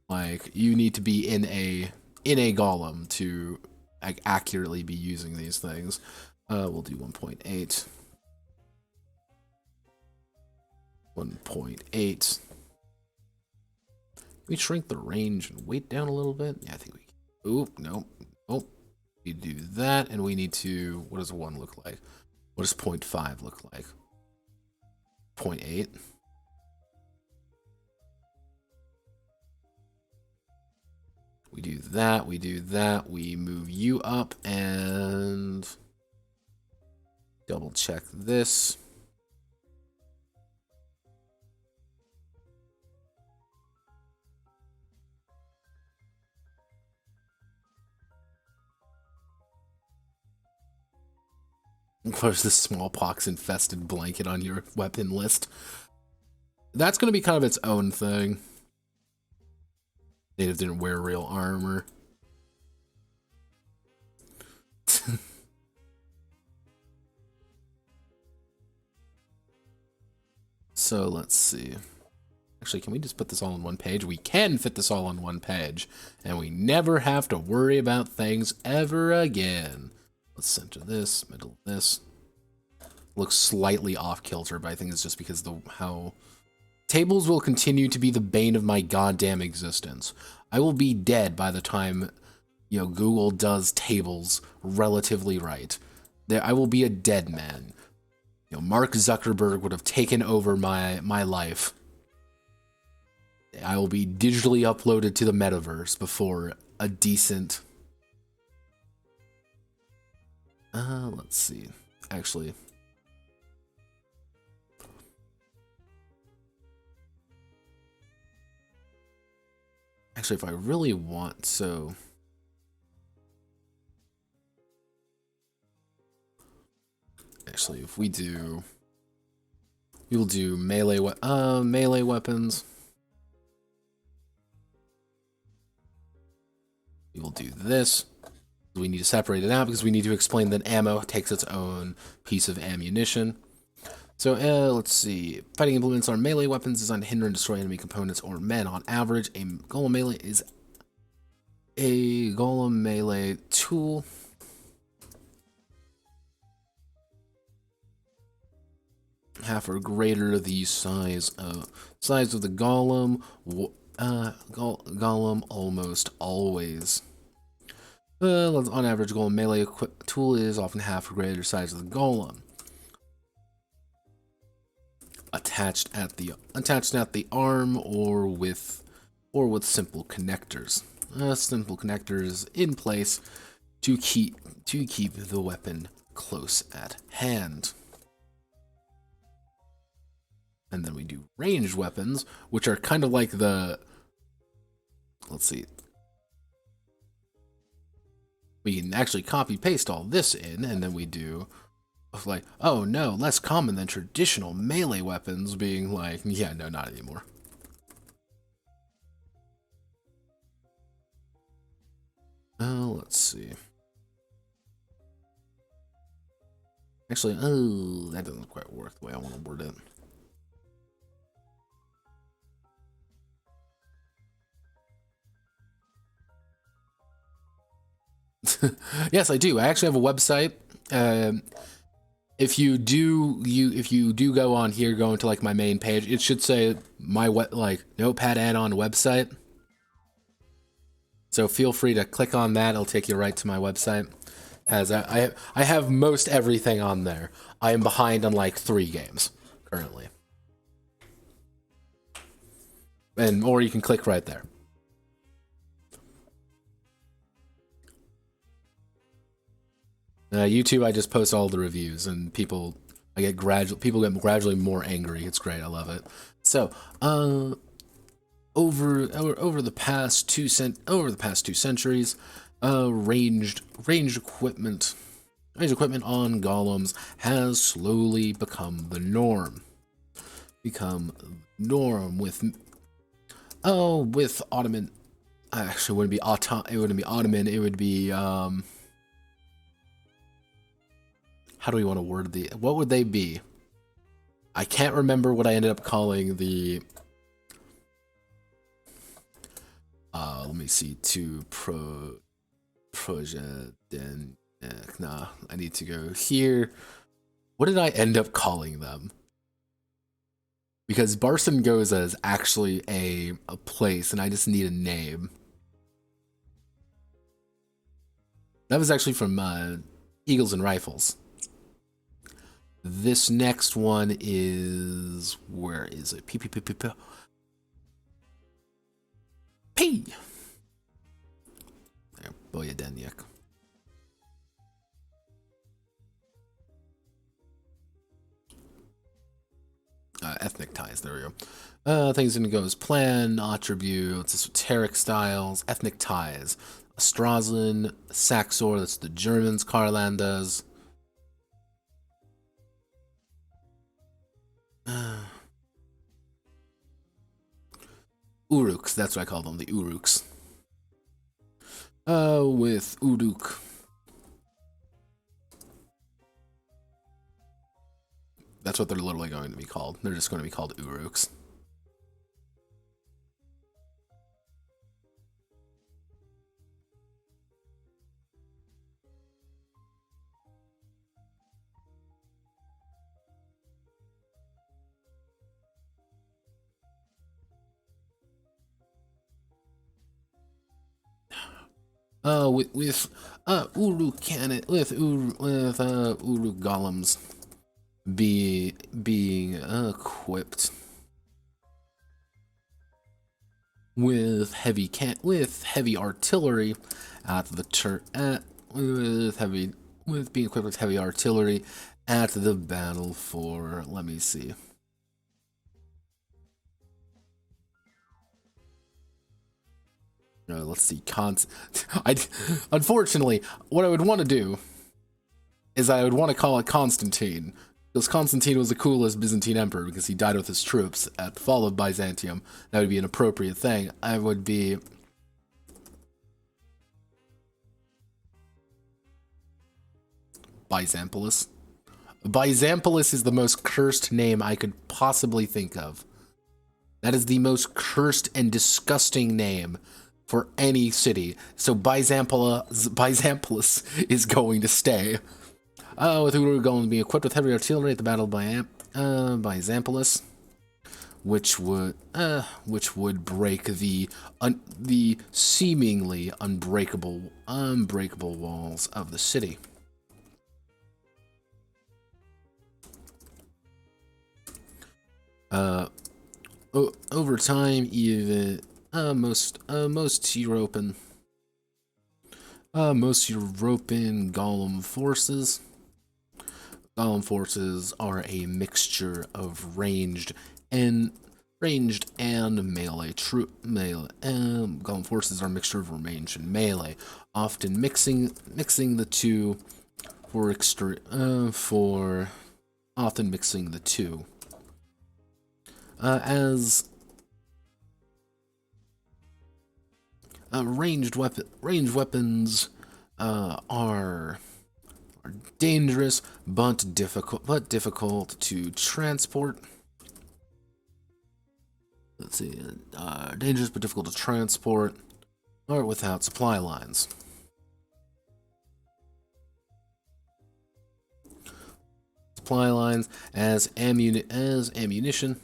Like, you need to be in a Golem to like accurately be using these things. We'll do 1.8. 1.8. We shrink the range and weight down a little bit. Yeah, I think we can. Oop, nope. Oh, we do that, and we need to. What does 1 look like? What does 0.5 look like? 0.8. We do that. We do that. We move you up and double check this. There's this smallpox-infested blanket on your weapon list. That's going to be kind of its own thing. Native didn't wear real armor. So let's see. Actually, can we just put this all on one page? We can fit this all on one page, and we never have to worry about things ever again. Let's center this, middle this. Looks slightly off kilter, but I think it's just because how tables will continue to be the bane of my goddamn existence. I will be dead by the time, you know, Google does tables relatively right. I will be a dead man. You know, Mark Zuckerberg would have taken over my life. I will be digitally uploaded to the metaverse before a decent. Let's see. Actually, if I really want, so actually, if we will do melee weapons. We will do this. We need to separate it out because we need to explain that ammo takes its own piece of ammunition. So let's see. Fighting implements are melee weapons designed to hinder and destroy enemy components or men. On average, a Golem melee is a Golem melee tool. Half or greater the size of the Golem. Golem almost always. On average, Golem melee tool is often half or greater size of the Golem. Attached at the arm or with simple connectors. Simple connectors in place to keep the weapon close at hand. And then we do ranged weapons, which are kind of like the. Let's see. We can actually copy paste all this in, and then we do like, oh no, less common than traditional melee weapons, being like, yeah, no, not anymore. Let's see. Actually, oh, that doesn't quite work the way I want to word it. Yes, I do. I actually have a website. If you do go on here, go into like my main page, it should say my Notepad add-on website. So feel free to click on that. It'll take you right to my website. I have most everything on there. I am behind on like 3 games currently. Or you can click right there. YouTube, I just post all the reviews, and people get gradually more angry. It's great. I love it. So, over the past 2 centuries, ranged equipment on golems has slowly become the norm. With Ottoman. Actually, it wouldn't be Ottoman. It would be how do we want to word what would they be? I can't remember what I ended up calling the let me see, project, nah, I need to go here. What did I end up calling them? Because Barcengozan is actually a place, and I just need a name. That was actually from Eagles and Rifles. This next one is, where is it? P. There, Boyadenyak. Ethnic ties, there we go. Things didn't go as planned, attributes, esoteric styles, ethnic ties. Strazen, Saxor, that's the Germans, Karlandas. Uruks, that's what I call them, the Uruks. With Uruk. That's what they're literally going to be called. They're just going to be called Uruks. With Uruk cannon, with Uruk golems being equipped with heavy artillery at the being equipped with heavy artillery at the battle for, let me see. No, let's see. Unfortunately, what I would want to do is I would want to call it Constantine, because Constantine was the coolest Byzantine emperor because he died with his troops at the fall of Byzantium. That would be an appropriate thing. I would be Byzampolis. Byzampolis is the most cursed name I could possibly think of. That is the most cursed and disgusting name for any city. So Byzampolis is going to stay. With Uruk going to be equipped with heavy artillery at the Battle of Byzampolis, which would break the seemingly unbreakable walls of the city. Over time, even most European Golem forces. Golem forces are a mixture of ranged and melee Golem forces are a mixture of ranged and melee, often mixing the two as ranged weapons are dangerous but difficult to transport. Let's see, dangerous but difficult to transport, or without supply lines. supply lines as ammunition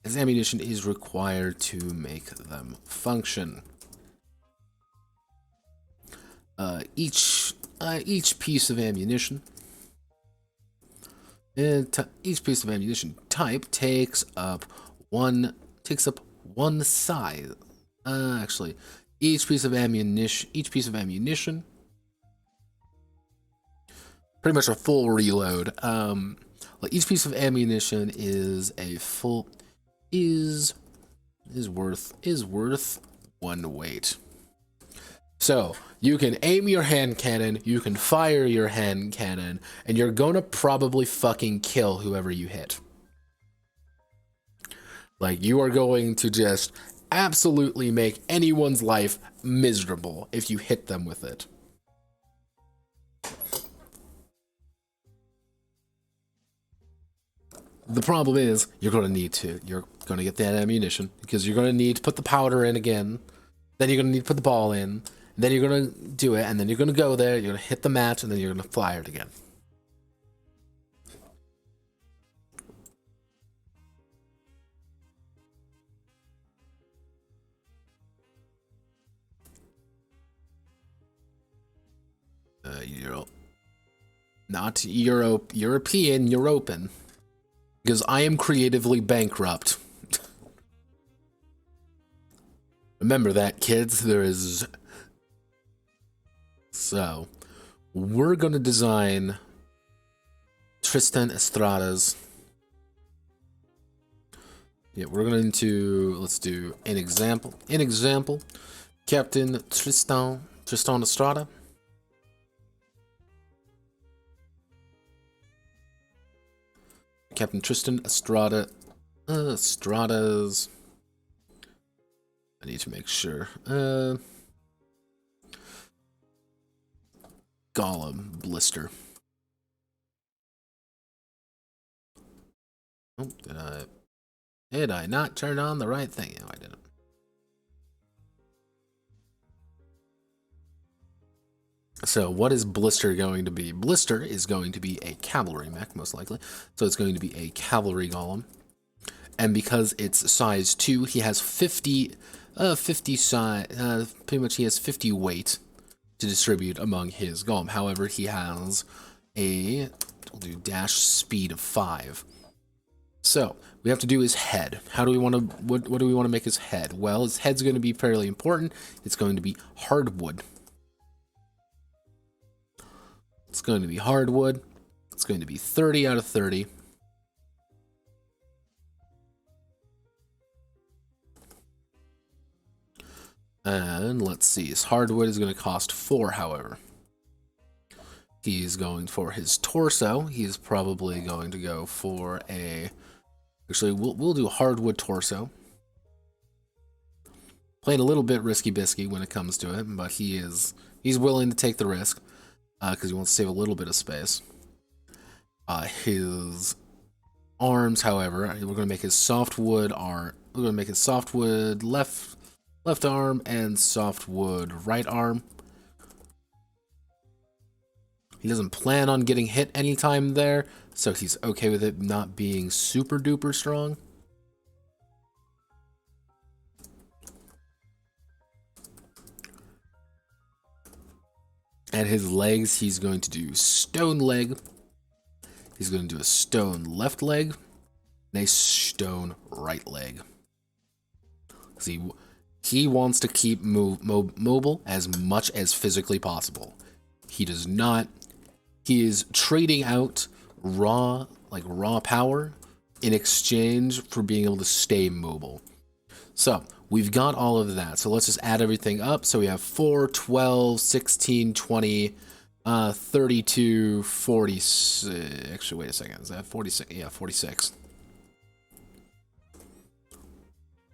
is required to make them function. Each piece of ammunition type takes up one size. Actually, each piece of ammunition, pretty much a full reload. Each piece of ammunition is worth 1 weight. So you can aim your hand cannon, you can fire your hand cannon, and you're gonna probably fucking kill whoever you hit. Like, you are going to just absolutely make anyone's life miserable if you hit them with it. The problem is, you're gonna get that ammunition, because you're gonna need to put the powder in again, then you're gonna need to put the ball in, then you're gonna do it, and then you're gonna go there, you're gonna hit the match, and then you're gonna fire it again. Not European, European. Because I am creatively bankrupt. Remember that, kids. So, we're gonna design Tristan Estrada's. Yeah, we're going to, let's do an example. Captain Tristan Estrada. Captain Tristan Estrada. Estrada's. I need to make sure. Gollum Blister. Oh, did I not turn on the right thing? No, I didn't. So what is Blister going to be? Blister is going to be a cavalry mech, most likely. So it's going to be a cavalry golem. And because it's size 2, he has 50 size, pretty much he has 50 weight to distribute among his golem. However, he has we'll do dash speed of 5. So we have to do his head. How do we want to, what do we want to make his head? Well, his head's going to be fairly important. It's going to be hardwood. It's going to be hardwood. It's going to be 30 out of 30. And let's see, his hardwood is going to cost 4, however. He's going for his torso. He's probably going to go for a... Actually, we'll do hardwood torso. Playing a little bit risky-bisky when it comes to it, but he's willing to take the risk because he wants to save a little bit of space. His arms, however, we're going to make his softwood arm. We're going to make his softwood left arm and softwood right arm. He doesn't plan on getting hit anytime there, so he's okay with it not being super duper strong. At his legs, he's going to do stone leg. He's going to do a stone left leg and a stone right leg. See, he wants to keep mobile as much as physically possible. He does not. He is trading out raw power in exchange for being able to stay mobile. So we've got all of that. So let's just add everything up. So we have 4, 12, 16, 20, 32, 46. Actually, wait a second. Is that 46? Yeah, 46.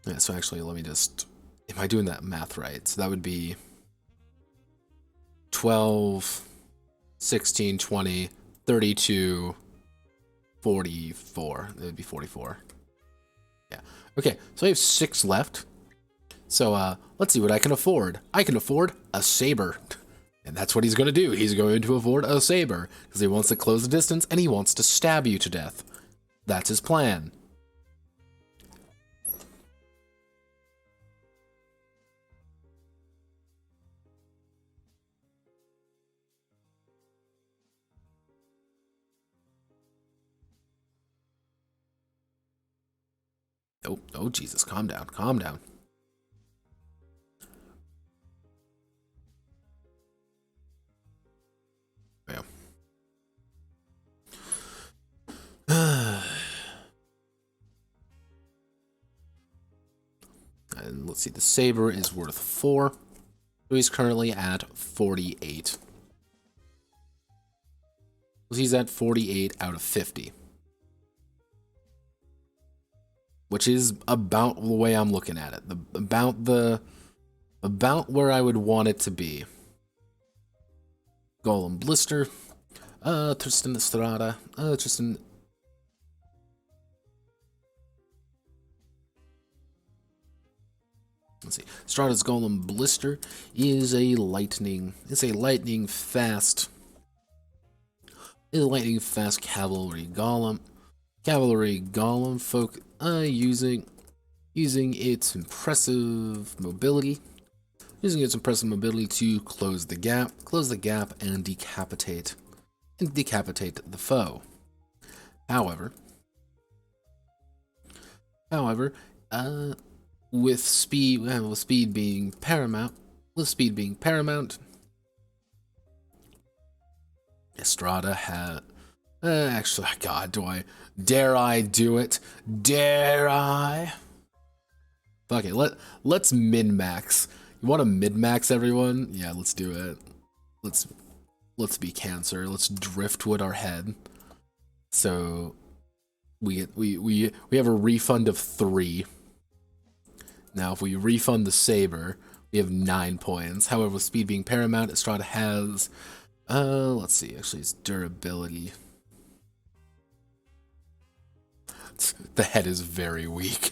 Yeah, so actually, let me just... Am I doing that math right? So that would be 12, 16, 20, 32, 44. That would be 44. Yeah. Okay, so I have 6 left. So let's see what I can afford. I can afford a saber. And that's what he's going to do. He's going to afford a saber, because he wants to close the distance, and he wants to stab you to death. That's his plan. Oh, Jesus, calm down, calm down. Yeah. And let's see, the saber is worth 4, so he's currently at 48. So he's at 48 out of 50. Which is about the way I'm looking at it. About where I would want it to be. Golem Blister. Tristan Estrada. Tristan. Let's see. Estrada's Golem Blister is a lightning. It's a lightning fast. It's a lightning fast cavalry golem. Cavalry golem folk using its impressive mobility. Using its impressive mobility to close the gap and decapitate the foe. However, with speed being paramount, Estrada had actually, God, dare I do it? Dare I? Fuck it, let's min-max. You want to min-max everyone? Yeah, let's do it. Let's be Cancer. Let's driftwood our head. So we have a refund of 3. Now if we refund the saber, we have 9 points. However, with speed being paramount, Estrada has let's see, actually it's durability. The head is very weak.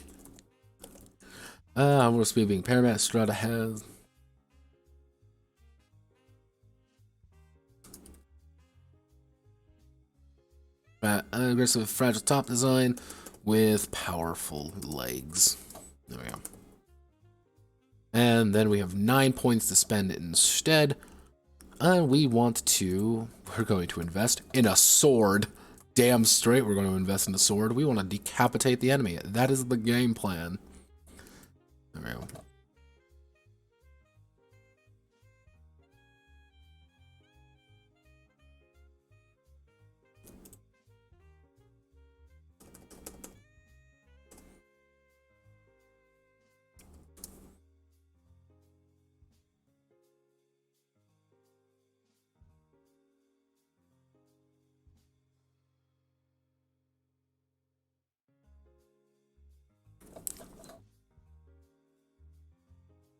With speed being paramount, Estrada has aggressive fragile top design with powerful legs. There we go. And then we have 9 points to spend instead. We're going to invest in a sword. Damn straight we're going to invest in a sword. We want to decapitate the enemy. That is the game plan. There we go.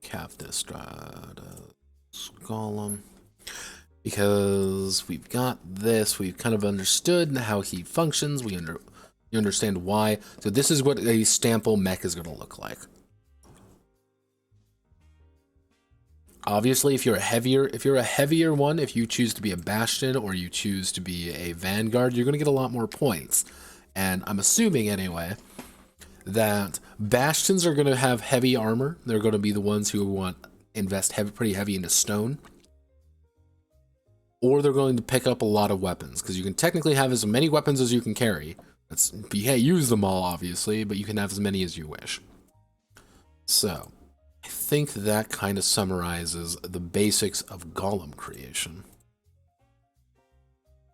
Captain Estrada, Gollum, because we've got this, we've kind of understood how he functions, you understand why. So this is what a Stample mech is going to look like. Obviously, if you're a heavier one, if you choose to be a Bastion or you choose to be a Vanguard, you're going to get a lot more points. And I'm assuming anyway that Bastions are going to have heavy armor. They're going to be the ones who want invest pretty heavy into stone. Or they're going to pick up a lot of weapons, because you can technically have as many weapons as you can carry. Use them all, obviously, but you can have as many as you wish. So, I think that kind of summarizes the basics of Gollum Creation.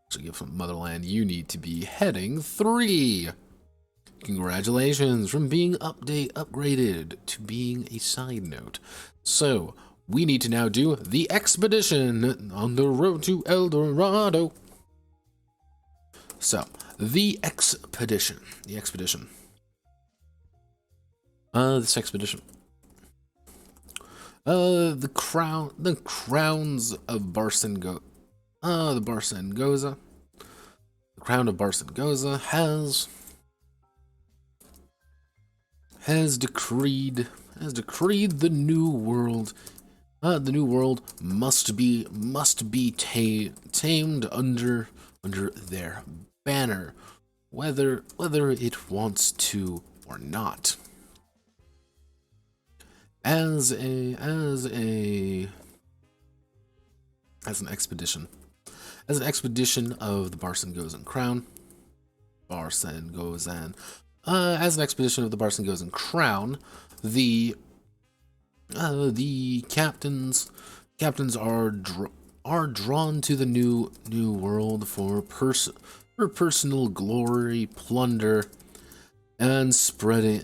So, give from Motherland, you need to be heading 3. Congratulations from being upgraded to being a side note. So, we need to now do the expedition on the road to El Dorado. So, the expedition. This expedition. The crowns of Barcengozan. The Barcengozan. The crown of Barcengozan has decreed the new world The new world must be tamed under their banner, whether it wants to or not. As an expedition of the Barcengozan Crown, Barcengozan, as an expedition of the Barcengozan Crown, the captains are drawn to the new world for personal glory, plunder, and spreading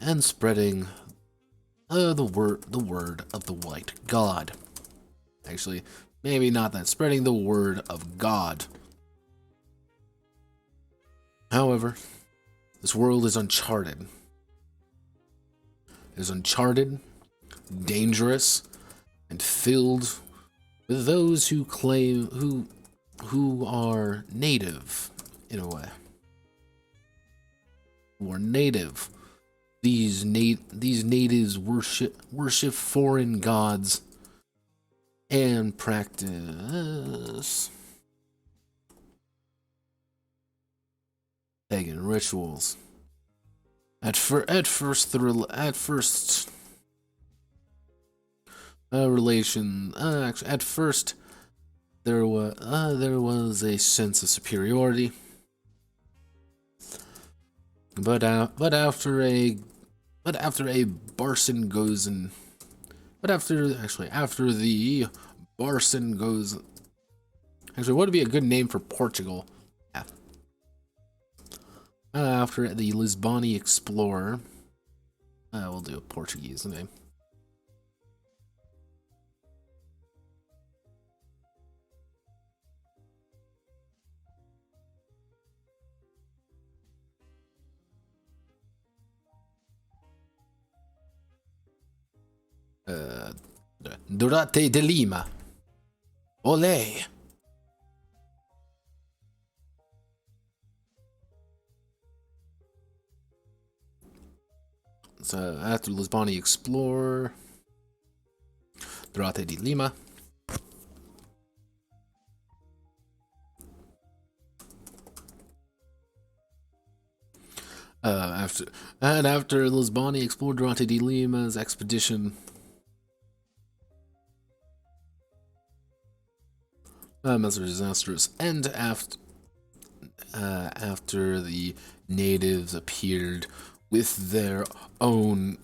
the word of the White God. Actually, maybe not that. Spreading the word of God. However, this world is uncharted. It is uncharted, dangerous, and filled with those who claim who are native in a way. Who are native. These natives worship foreign gods and practice pagan rituals. At first there was a sense of superiority, but after the Barcengozan, actually, what would be a good name for Portugal? After the Lisboni explorer, we'll do a Portuguese name. Durante de Lima. Olé. So after Lisboni explorer, Durante de Lima. After Lisboni explored Durante de Lima's expedition, was disastrous, and after the natives appeared with their own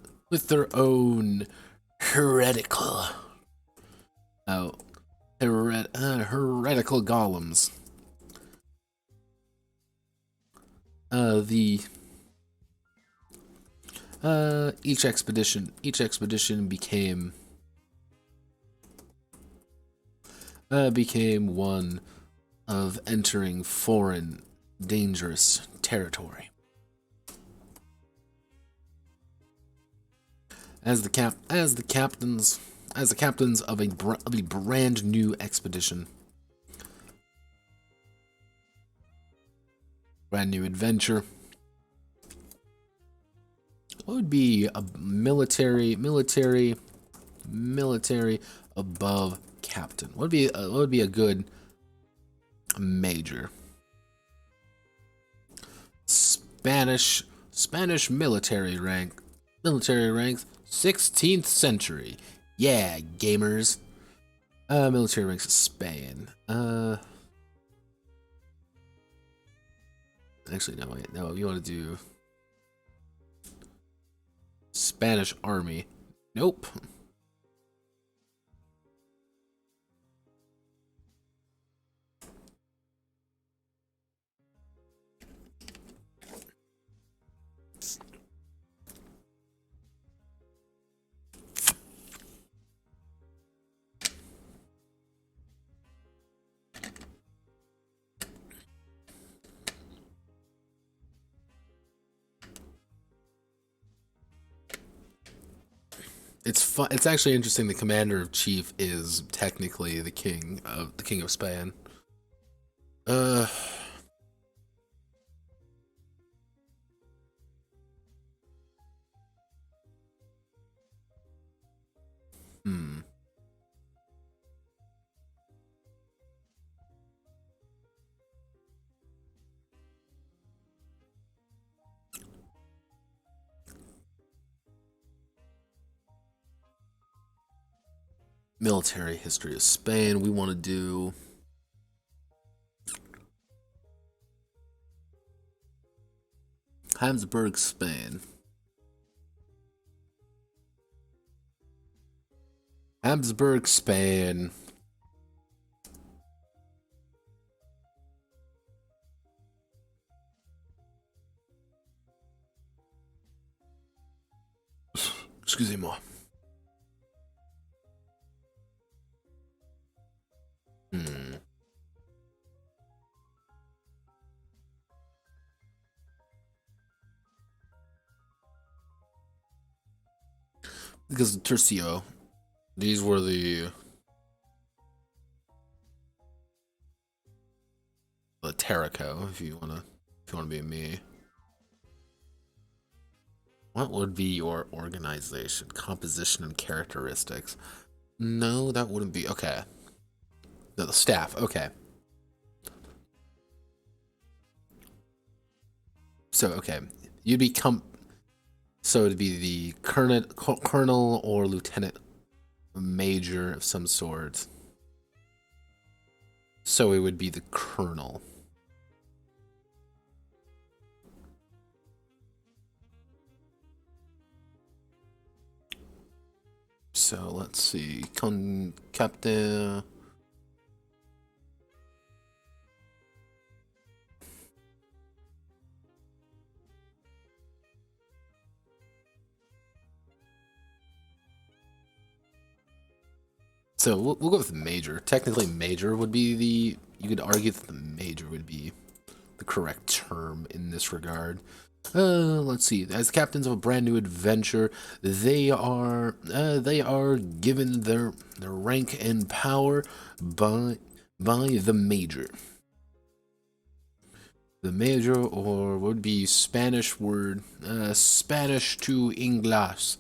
heretical heretical golems. Each expedition became one of entering foreign, dangerous territory. As the captains of a brand new expedition, brand new adventure. What would be a military above captain? What would be a good major? Spanish military rank 16th century. Yeah, gamers. Military ranks of Spain. Actually, no, wait, no. You want to do Spanish army? Nope. It's actually interesting. The commander of chief is technically the king of Spain. Uh. Hmm. Military history of Spain. We want to do Habsburg, Spain. Habsburg, Spain. Excusez-moi. Because the Tercio, these were the Terrico, if you wanna be me. What would be your organization, composition, and characteristics? No, that wouldn't be okay. No, the staff. Okay. So okay, you'd become. So it'd be the colonel or lieutenant major of some sort. So it would be the colonel. So let's see, Captain. So we'll go with the major. Technically, major would be the. You could argue that the major would be the correct term in this regard. Let's see. As captains of a brand new adventure, they are given their rank and power by the major. The major, or would be Spanish word, Spanish to Ingles.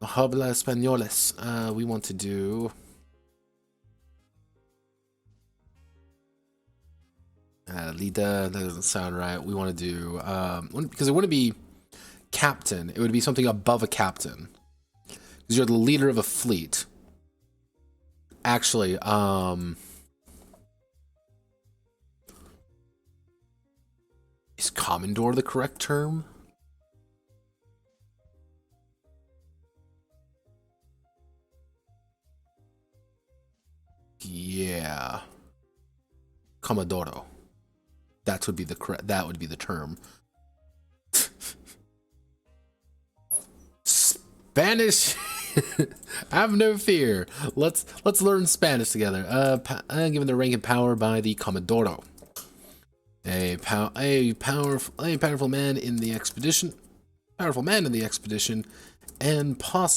Habla españoles. We want to do. Lida, that doesn't sound right. We want to do, because it wouldn't be captain. It would be something above a captain. Because you're the leader of a fleet. Actually, is Commodore the correct term? Yeah. Commodoro. That would be the term. Spanish. Have no fear. Let's learn Spanish together. Given the rank and power by the Commodoro. A powerful man in the expedition. Powerful man in the expedition, powerful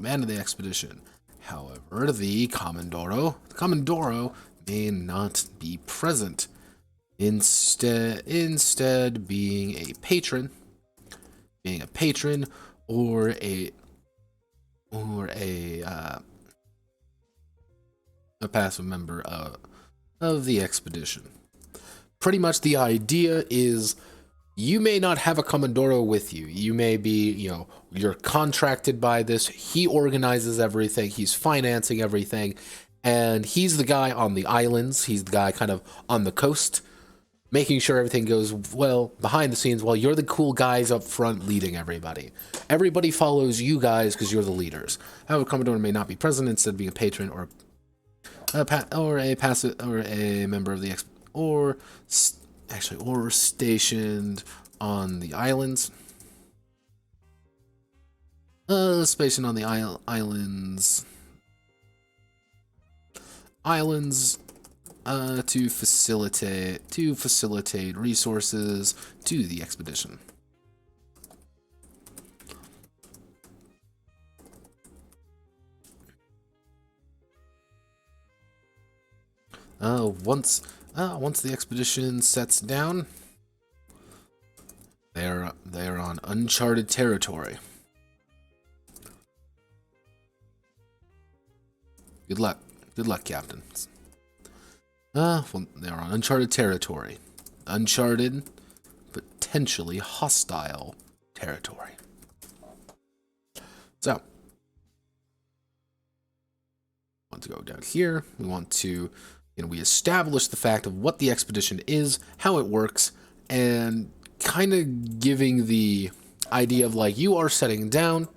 man in the expedition. However, the Commodoro may not be present. Instead being a patron, or a passive member of the expedition. Pretty much the idea is you may not have a Commodoro with you. You may be, you're contracted by this. He organizes everything. He's financing everything. And he's the guy on the islands. He's the guy kind of on the coast, making sure everything goes well behind the scenes while you're the cool guys up front leading everybody. Everybody follows you guys because you're the leaders. However, Commodore may not be present, instead being a patron or a member of the or stationed on the islands. Stationed on the islands to facilitate resources to the expedition. Once the expedition sets down, they're on uncharted territory. Good luck, captains. Well, they're on uncharted territory. Uncharted, potentially hostile territory. So, to go down here. We want to, we establish the fact of what the expedition is, how it works, and kind of giving the idea of like, you are setting down.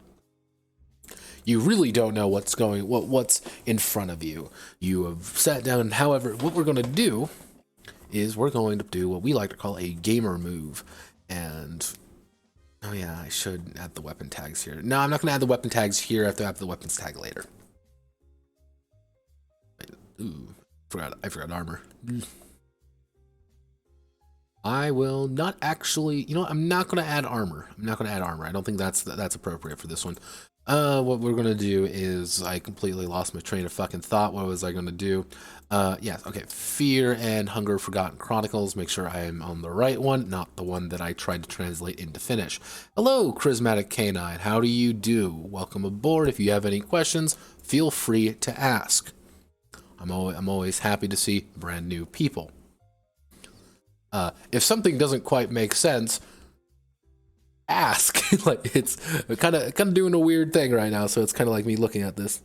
You really don't know what's in front of you. You have sat down. However, what we're going to do is we're going to do what we like to call a gamer move. And oh yeah, I should add the weapon tags here. No, I'm not going to add the weapon tags here. I have to add the weapons tag later. Ooh, I forgot armor. I will not actually, I'm not going to add armor. I don't think that's appropriate for this one. What we're going to do is, I completely lost my train of fucking thought. What was I going to do? Yeah, okay. Fear and Hunger Forgotten Chronicles. Make sure I am on the right one, not the one that I tried to translate into Finnish. Hello, Charismatic Canine. How do you do? Welcome aboard. If you have any questions, feel free to ask. I'm always happy to see brand new people. If something doesn't quite make sense, ask. Like, it's kind of doing a weird thing right now, so it's kind of like me looking at this.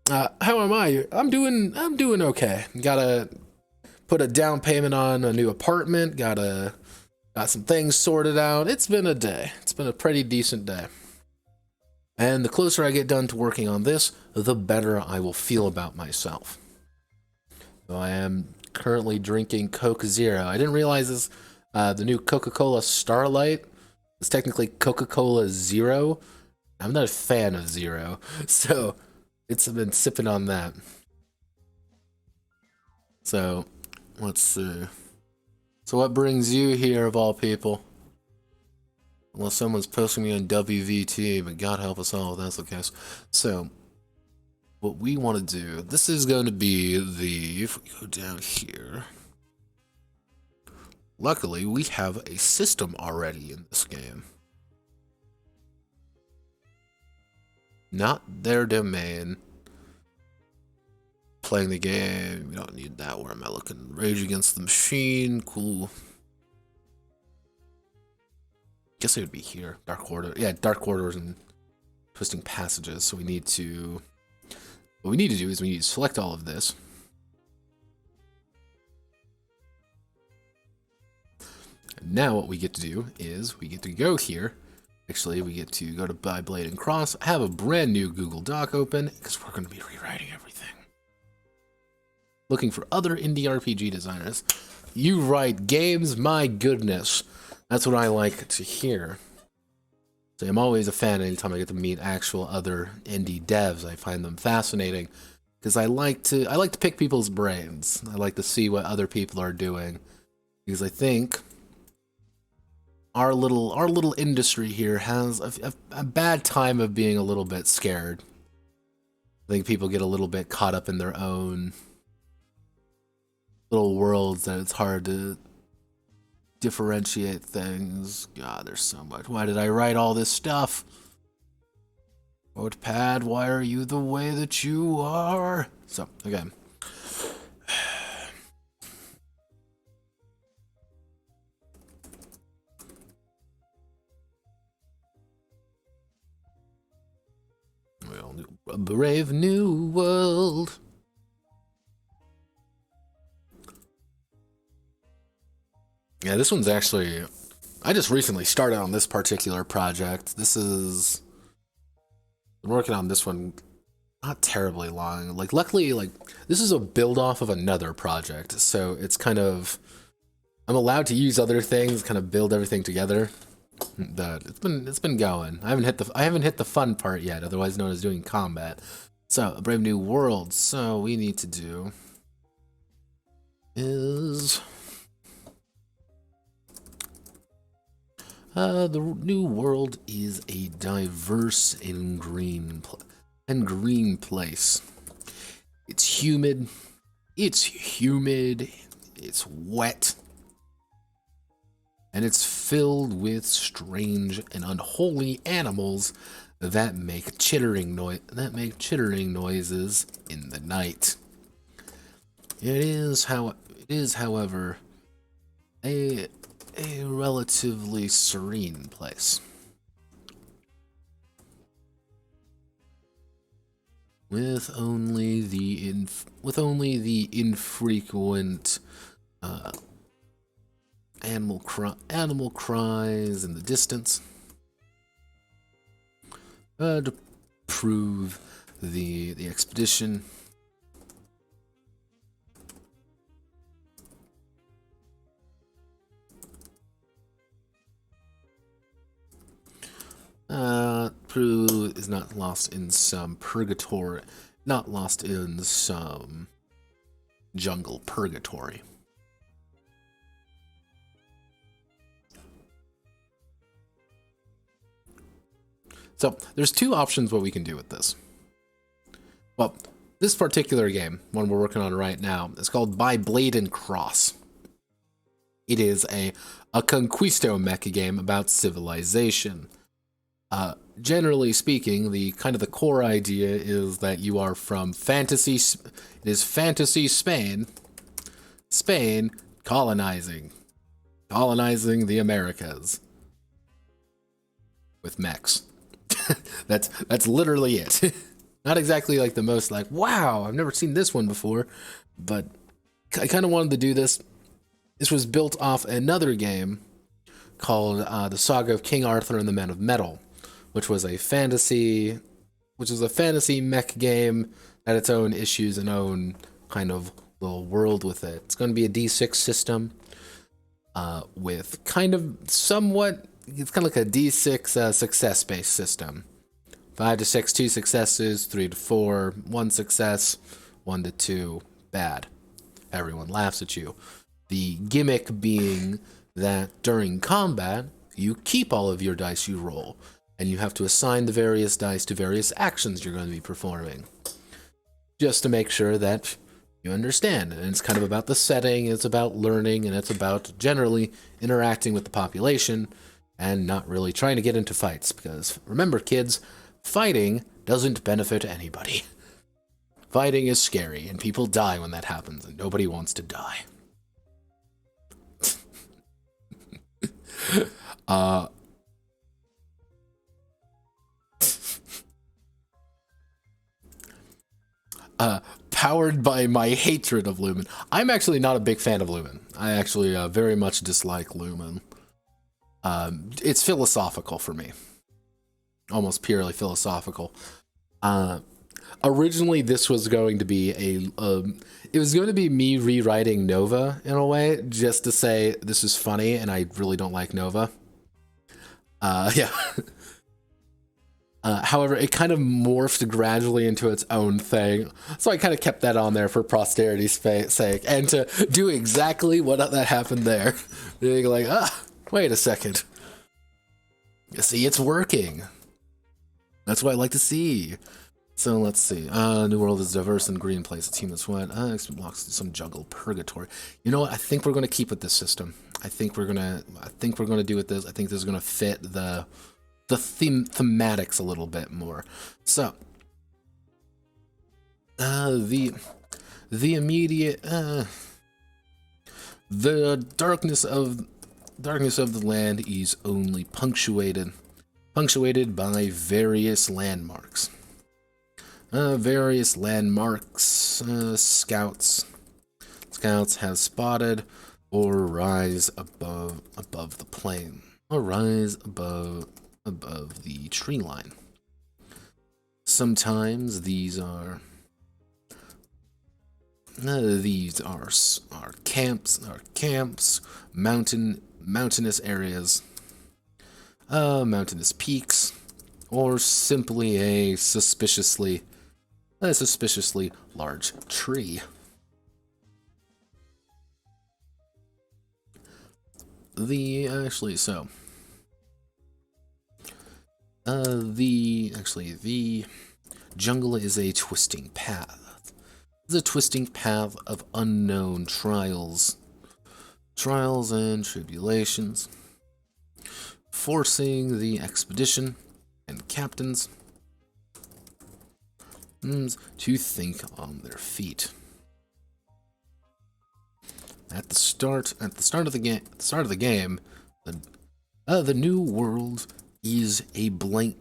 How am I? I'm doing okay. Gotta put a down payment on a new apartment. Got some things sorted out. It's been a day. It's been a pretty decent day. And the closer I get done to working on this, the better I will feel about myself. So I am currently drinking Coke Zero. I didn't realize this. The new Coca-Cola Starlight is technically Coca-Cola Zero. I'm not a fan of Zero, so I've been sipping on that. So, let's see. So what brings you here, of all people? Unless someone's posting me on WVT, but God help us all if that's the case. So, what we want to do, this is going to be if we go down here. Luckily, we have a system already in this game. Not their domain. Playing the game, we don't need that. Where am I looking? Rage Against the Machine, cool. Guess it would be here. Dark Corridor. Yeah, Dark Corridors and Twisting Passages. So what we need to do is we need to select all of this. And now what we get to do is we get to go here. Actually, we get to go to By Blade and Cross. I have a brand new Google Doc open because we're going to be rewriting everything. Looking for other indie RPG designers. You write games? My goodness. That's what I like to hear. So I'm always a fan anytime I get to meet actual other indie devs. I find them fascinating because I like to pick people's brains. I like to see what other people are doing because I think our little industry here has a bad time of being a little bit scared. I think people get a little bit caught up in their own little worlds that it's hard to differentiate things. God, there's so much. Why did I write all this stuff? Notepad, why are you the way that you are? So, again. Well, a brave new world. Yeah, this one's actually, I just recently started on this particular project. I'm working on this one not terribly long. Like, luckily, this is a build off of another project, so it's kind of, I'm allowed to use other things, kind of build everything together. But it's been going. I haven't hit the fun part yet, otherwise known as doing combat. So, a brave new world. So, we need to do is the new world is a diverse and green place. It's humid, it's wet, and it's filled with strange and unholy animals that make chittering noises in the night. It is, however, a relatively serene place. with only the infrequent animal cries in the distance to prove the expedition. Prue is not lost in some purgatory, not lost in some jungle purgatory. So there's two options what we can do with this. Well, this particular game, one we're working on right now, is called By Blade and Cross. It is a Conquisto mecha game about civilization. Generally speaking, the core idea is that you are from fantasy. It is fantasy Spain colonizing the Americas with mechs. That's literally it. Not exactly like the most like, wow, I've never seen this one before, but I kind of wanted to do this. This was built off another game called The Saga of King Arthur and the Men of Metal, which was a fantasy mech game, had its own issues and own kind of little world with it. It's going to be a D6 system with kind of somewhat, it's kind of like a D6 success-based system. 5 to 6, 2 successes, 3 to 4, 1 success, 1 to 2, bad. Everyone laughs at you. The gimmick being that during combat, you keep all of your dice you roll, and you have to assign the various dice to various actions you're going to be performing, just to make sure that you understand. And it's kind of about the setting, it's about learning, and it's about generally interacting with the population and not really trying to get into fights. Because remember, kids, fighting doesn't benefit anybody. Fighting is scary, and people die when that happens, and nobody wants to die. Powered by my hatred of Lumen. I'm actually not a big fan of Lumen. I actually very much dislike Lumen. It's philosophical for me. Almost purely philosophical. Originally, this was going to be it was going to be me rewriting Nova in a way, just to say this is funny and I really don't like Nova. Yeah. However, it kind of morphed gradually into its own thing, so I kind of kept that on there for posterity's sake, and to do exactly what that happened there. Being like, wait a second. You see, it's working. That's what I like to see. So let's see. New World is diverse and green place. Team is what? Blocks some jungle purgatory. You know what? I think we're gonna keep with this system. I think we're gonna do with this. I think this is gonna fit the thematics a little bit more. So the immediate the darkness of the land is only punctuated by various landmarks. Scouts have spotted or rise above the plain, or rise above the tree line. Sometimes these are camps, mountainous areas, mountainous peaks, or simply a suspiciously large tree. The jungle is a twisting path. It's a twisting path of unknown trials and tribulations, forcing the expedition and captains to think on their feet. At the start of the game, the new world is a blank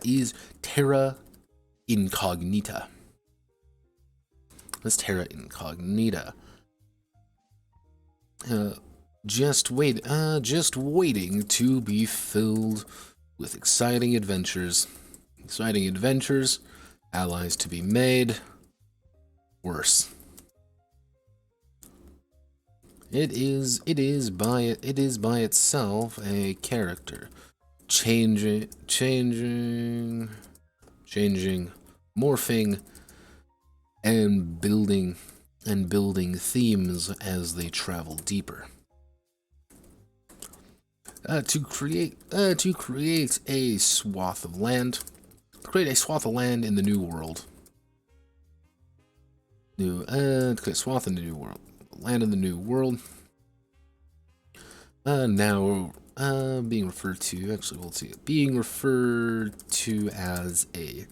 is Terra Incognita. That's Terra Incognita. Just waiting to be filled with exciting adventures. Exciting adventures, allies to be made. Worse. It is by itself a character. Changing, morphing, and building themes as they travel deeper. To create a swath of land. Create a swath of land in the new world. Swath in the new world. Land in the new world. Now being referred to, actually we'll see it. Being referred to as a,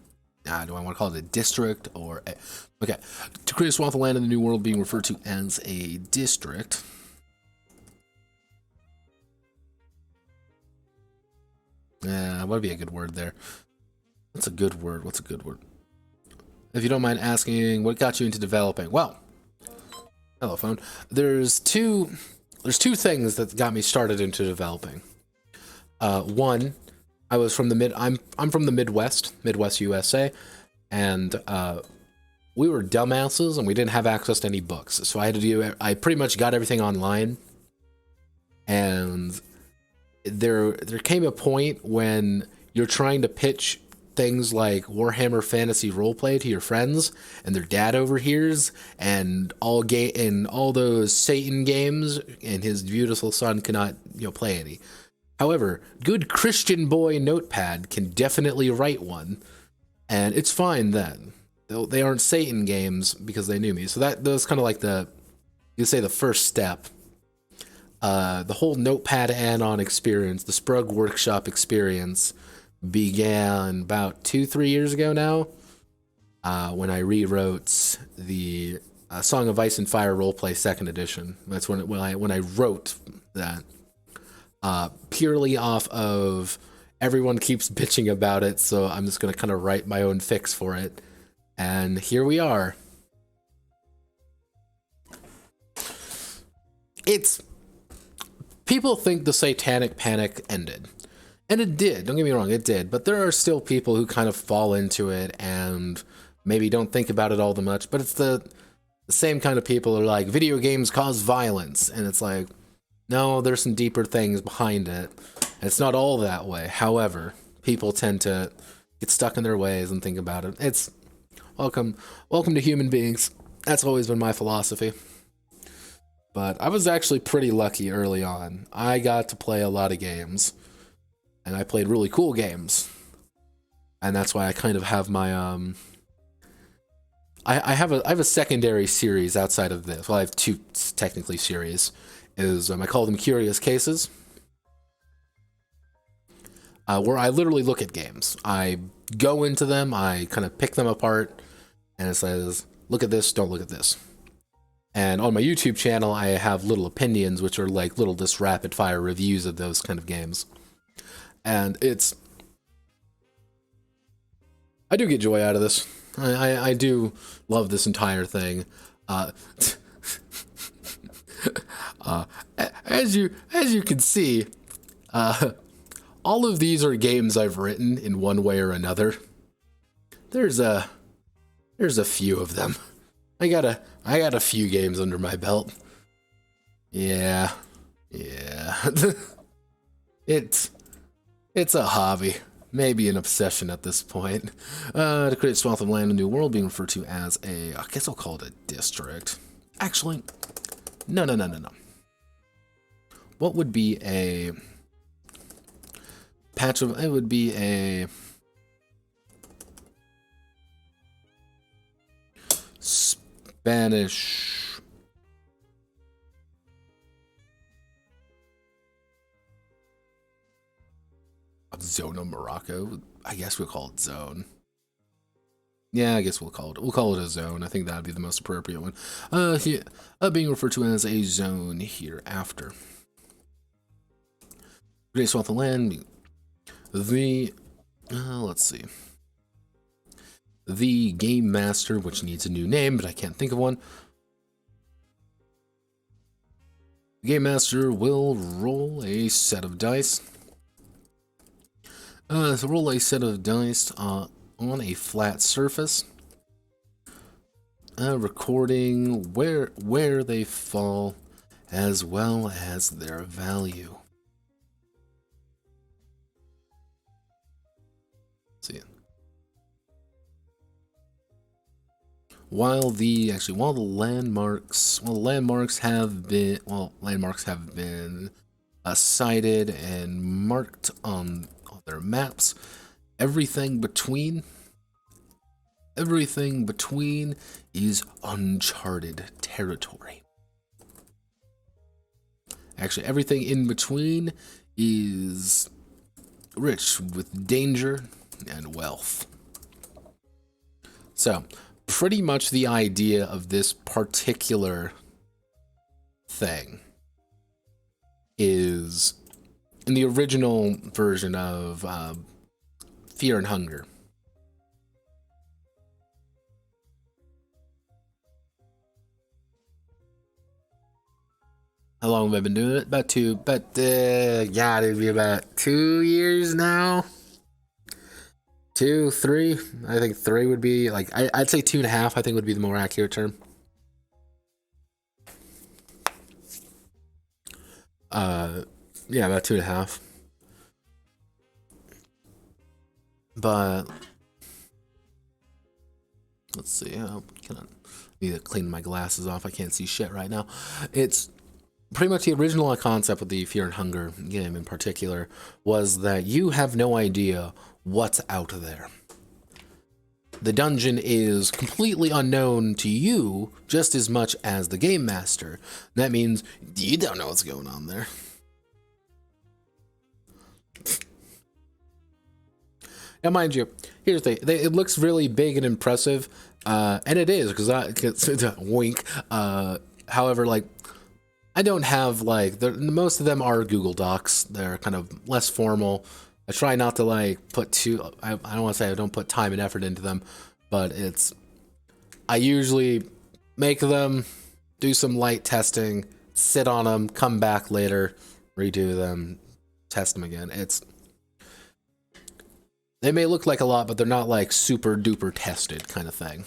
do I want to call it a district or a, okay. To create a swath of land in the new world being referred to as a district. What would be a good word there? What's a good word? What's a good word? If you don't mind asking, what got you into developing? Well, hello phone. There's two things that got me started into developing. One, I was from the I'm from the Midwest USA, and we were dumbasses and we didn't have access to any books. So I pretty much got everything online. And there came a point when you're trying to pitch things like Warhammer Fantasy Roleplay to your friends, and their dad overhears, and all those Satan games, and his beautiful son cannot play any. However, good Christian boy Notepad can definitely write one, and it's fine then. They aren't Satan games because they knew me. So that was kind of like the first step. The whole Notepad add-on experience, the Sprug Workshop experience, began about 2-3 years ago now, when I rewrote the Song of Ice and Fire Roleplay 2nd Edition. That's when I wrote that, purely off of everyone keeps bitching about it, so I'm just gonna kind of write my own fix for it, and here we are. People think the Satanic Panic ended. And it did, don't get me wrong, it did. But there are still people who kind of fall into it and maybe don't think about it all that much. But it's the same kind of people who are like, video games cause violence. And it's like, no, there's some deeper things behind it. And it's not all that way. However, people tend to get stuck in their ways and think about it. It's welcome to human beings. That's always been my philosophy. But I was actually pretty lucky early on. I got to play a lot of games. And I played really cool games. And that's why I kind of have my, I have a secondary series outside of this. Well, I have two technically series. I call them Curious Cases. Where I literally look at games. I go into them, I kind of pick them apart, and it says, look at this, don't look at this. And on my YouTube channel, I have little opinions, which are like little just rapid fire reviews of those kind of games. And I do get joy out of this. I do love this entire thing. As you can see, all of these are games I've written in one way or another. There's a few of them. I got a few games under my belt. Yeah. It's a hobby, maybe an obsession at this point. To create a swath of land in the new world being referred to as I guess I'll call it a district. Actually, no. What would be a patch of, it would be a Spanish Zone of Morocco. I guess we'll call it zone. Yeah, I guess we'll call it a zone. I think that'd be the most appropriate one. Being referred to as a zone hereafter. Great swath of land. The Let's see. The Game Master, which needs a new name, but I can't think of one. The Game Master will roll a set of dice. So roll a set of dice on a flat surface, recording where they fall, as well as their value. Let's see. While the landmarks have been cited and marked on their maps, everything between is uncharted territory. Actually, everything in between is rich with danger and wealth. So, pretty much the idea of this particular thing is in the original version of Fear and Hunger. How long have I been doing it? It'd be about 2 years now. 2, 3. I think 3 would be like, I'd say 2.5, I think would be the more accurate term. Yeah, about 2.5. But let's see. I need to clean my glasses off. I can't see shit right now. It's pretty much the original concept of the Fear and Hunger game in particular was that you have no idea what's out there. The dungeon is completely unknown to you just as much as the game master. That means you don't know what's going on there. Now, mind you, here's the thing. It looks really big and impressive, and it is, because wink. However, like, I don't have, like, most of them are Google Docs. They're kind of less formal. I try not to, like, I don't want to say I don't put time and effort into them, but I usually make them, do some light testing, sit on them, come back later, redo them, test them again. They may look like a lot, but they're not like super duper tested kind of thing.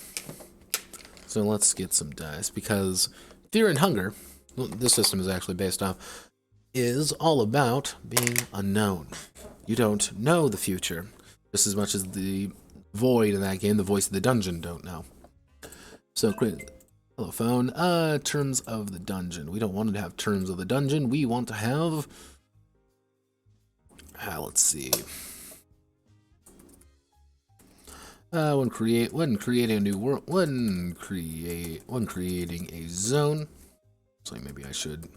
So let's get some dice, because Fear and Hunger, this system is actually based off, is all about being unknown. You don't know the future, just as much as the void in that game, the voice of the dungeon, don't know. So, hello phone, terms of the dungeon. We don't want to have terms of the dungeon. We want to have, let's see. When creating a new world, when creating a zone. So maybe I should.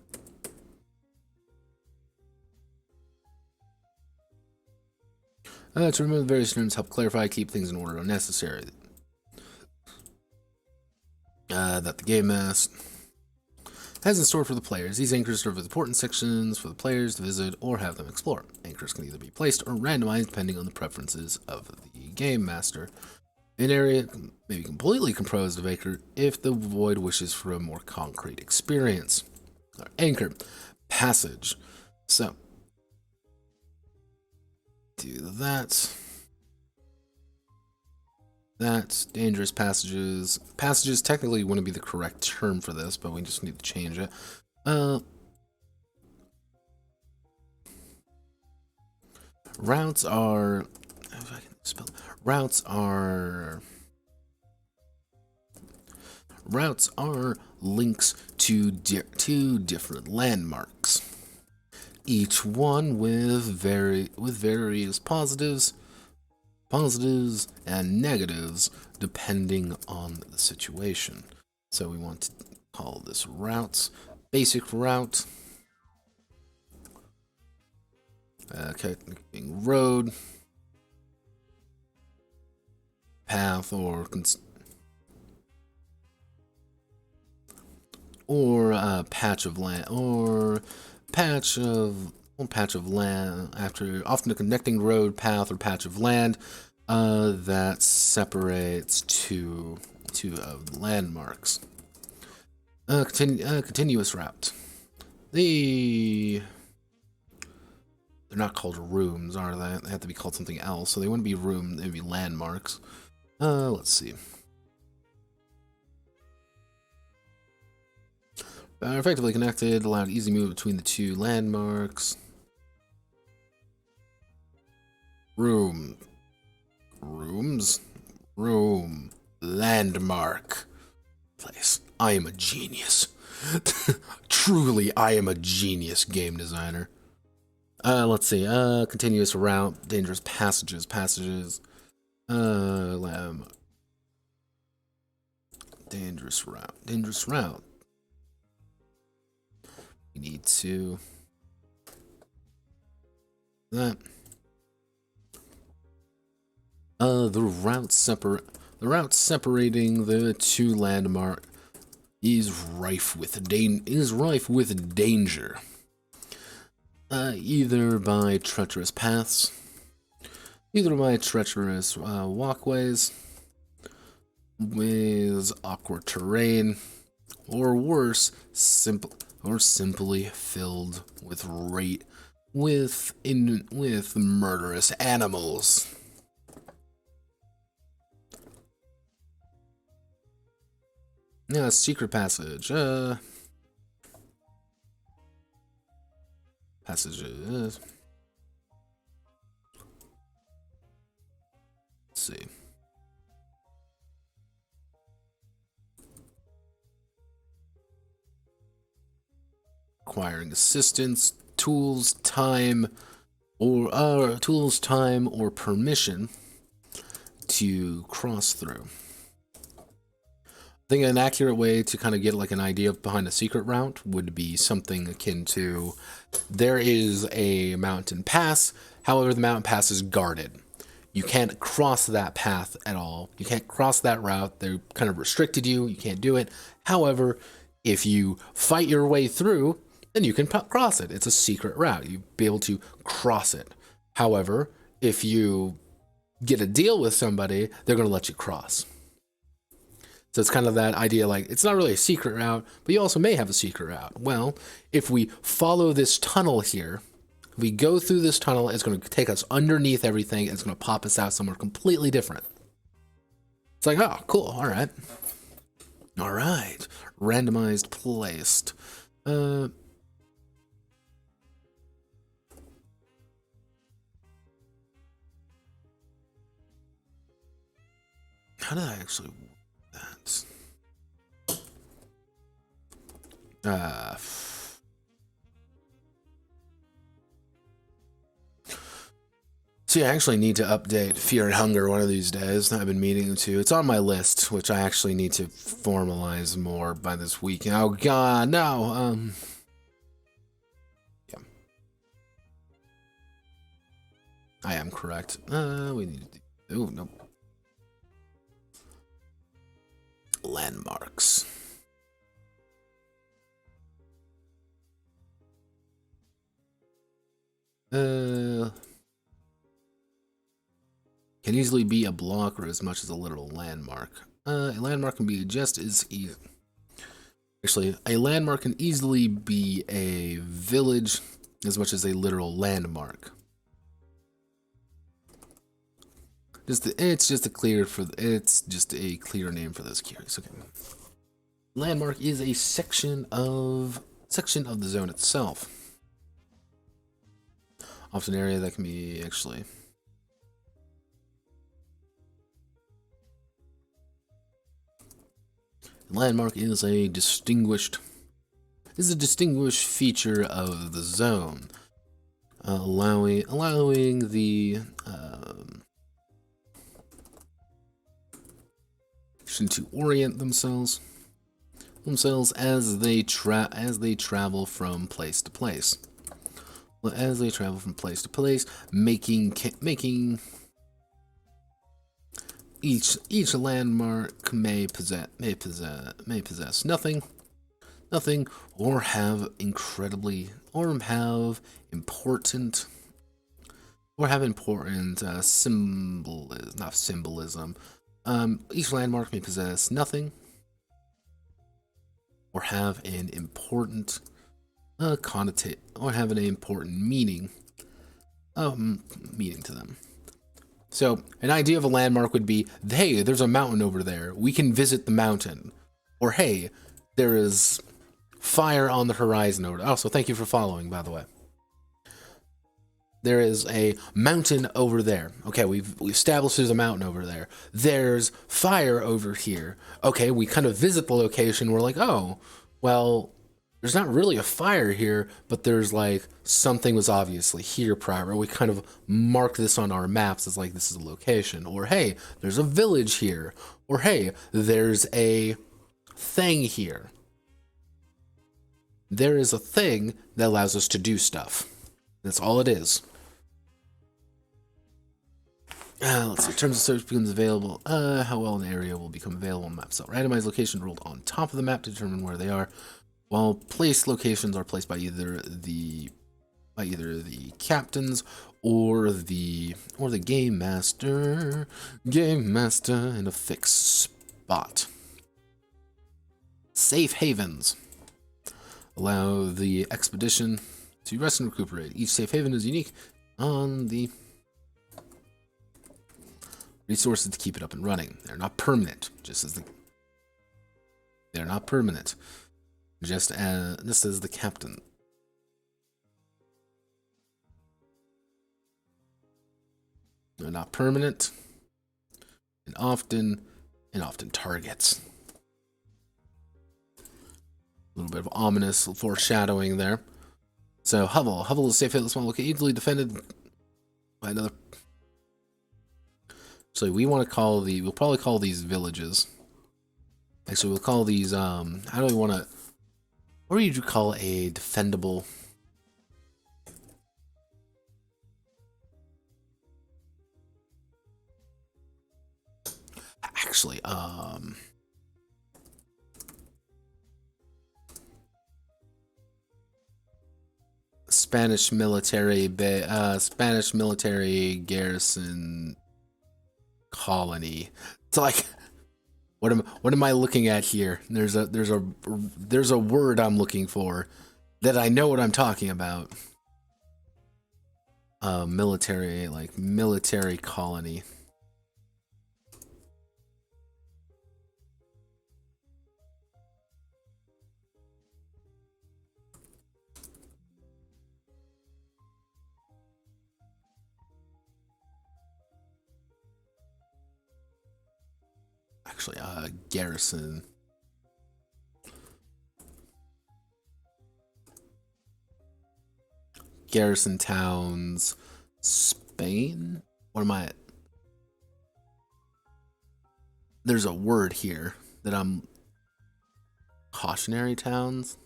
To remove various terms, help clarify, keep things in order when necessary. That the game master has in store for the players. These anchors serve as important sections for the players to visit or have them explore. Anchors can either be placed or randomized depending on the preferences of the game master. An area may be completely composed of anchor if the void wishes for a more concrete experience. Anchor passage. So do that. That's dangerous passages. Passages technically wouldn't be the correct term for this, but we just need to change it. Routes are. If I can spell. Routes are links to different landmarks, each one with various positives and negatives depending on the situation. So we want to call this routes. Basic route. Okay, road, path, or patch of land, or patch of One patch of land after often a connecting road, path, or patch of land that separates two landmarks. Continuous route. They're not called rooms, are they? They have to be called something else, so they wouldn't be room, they'd be landmarks. Let's see. Effectively connected, allowed easy move between the two landmarks. Room. Rooms. Room. Landmark. Place. I am a genius. Truly, I am a genius game designer. Let's see. Continuous route. Dangerous passages. Dangerous route. We need to... that. The route separating the two landmarks is rife with danger. Either by treacherous paths, walkways with awkward terrain, or worse, simply filled with murderous animals. Yeah, secret passage. Passages. Let's see. Requiring assistance, tools, time, or permission to cross through. I think an accurate way to kind of get like an idea behind a secret route would be something akin to, there is a mountain pass, however the mountain pass is guarded. You can't cross that path at all. You can't cross that route. They're kind of restricted you can't do it. However, if you fight your way through, then you can cross it. It's a secret route. You'll be able to cross it. However, if you get a deal with somebody, they're going to let you cross. So it's kind of that idea, like, it's not really a secret route, but you also may have a secret route. Well, if we follow this tunnel here, if we go through this tunnel, it's going to take us underneath everything, and it's going to pop us out somewhere completely different. It's like, oh, cool, all right. All right, randomized placed. How did I actually... See, I actually need to update Fear and Hunger one of these days. I've been meaning to. It's on my list, which I actually need to formalize more by this weekend. Oh god, no. Yeah. I am correct. We need to do... oh, nope. Landmarks. Can easily be a block or as much as a literal landmark. A landmark can be just as easy. Actually, a landmark can easily be a village as much as a literal landmark. It's just a clear name for this curious. Okay. Landmark is a section of the zone itself. Often an area that can be actually... landmark is a distinguished feature of the zone, allowing the to orient themselves as they travel from place to place. Making each landmark may possess nothing nothing, or have incredibly, or have important, symbolism, not symbolism. Each landmark may possess nothing, or have an important connotate, or have an important meaning to them. So an idea of a landmark would be, hey, there's a mountain over there. We can visit the mountain. Or hey, there is fire on the horizon over there. Oh, so thank you for following, by the way. There is a mountain over there. Okay, we've established there's a mountain over there. There's fire over here. Okay, we kind of visit the location. We're like, oh, well, there's not really a fire here, but there's like something was obviously here prior. We kind of mark this on our maps as like this is a location. Or hey, there's a village here. Or hey, there's a thing here. There is a thing that allows us to do stuff. That's all it is. Let's see. Terms of search becomes available. How well an area will become available on the map. So randomized location rolled on top of the map to determine where they are. While placed locations are placed by either the captains or the game master in a fixed spot. Safe havens allow the expedition to rest and recuperate. Each safe haven is unique on the resources to keep it up and running. They're not permanent, just as the captain. They're not permanent, and often targets. A little bit of ominous foreshadowing there. So Hovel is safe haven, small location, easily defended by another. So we'll probably call these villages. Actually, we'll call these, how do we want to, what would you call a defendable? Actually, Spanish military garrison colony. It's like, what am I looking at here? There's a word I'm looking for that I know what I'm talking about. Military colony. Actually, garrison. Garrison towns, Spain? What am I? There's a word here that I'm. Cautionary towns?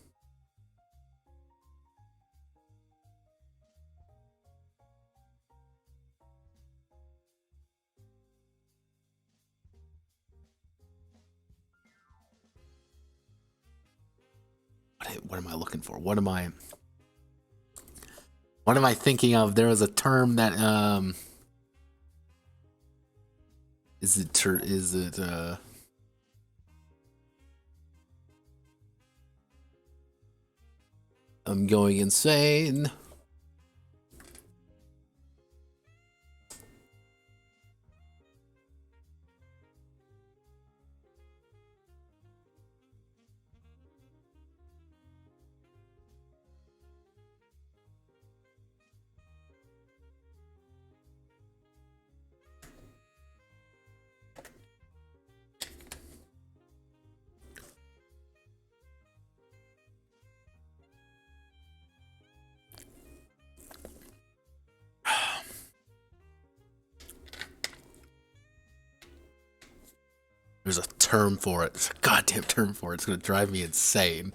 What am I looking for? What am I thinking of? There was a term that I'm going insane. There's a term for it. There's a goddamn term for it. It's gonna drive me insane.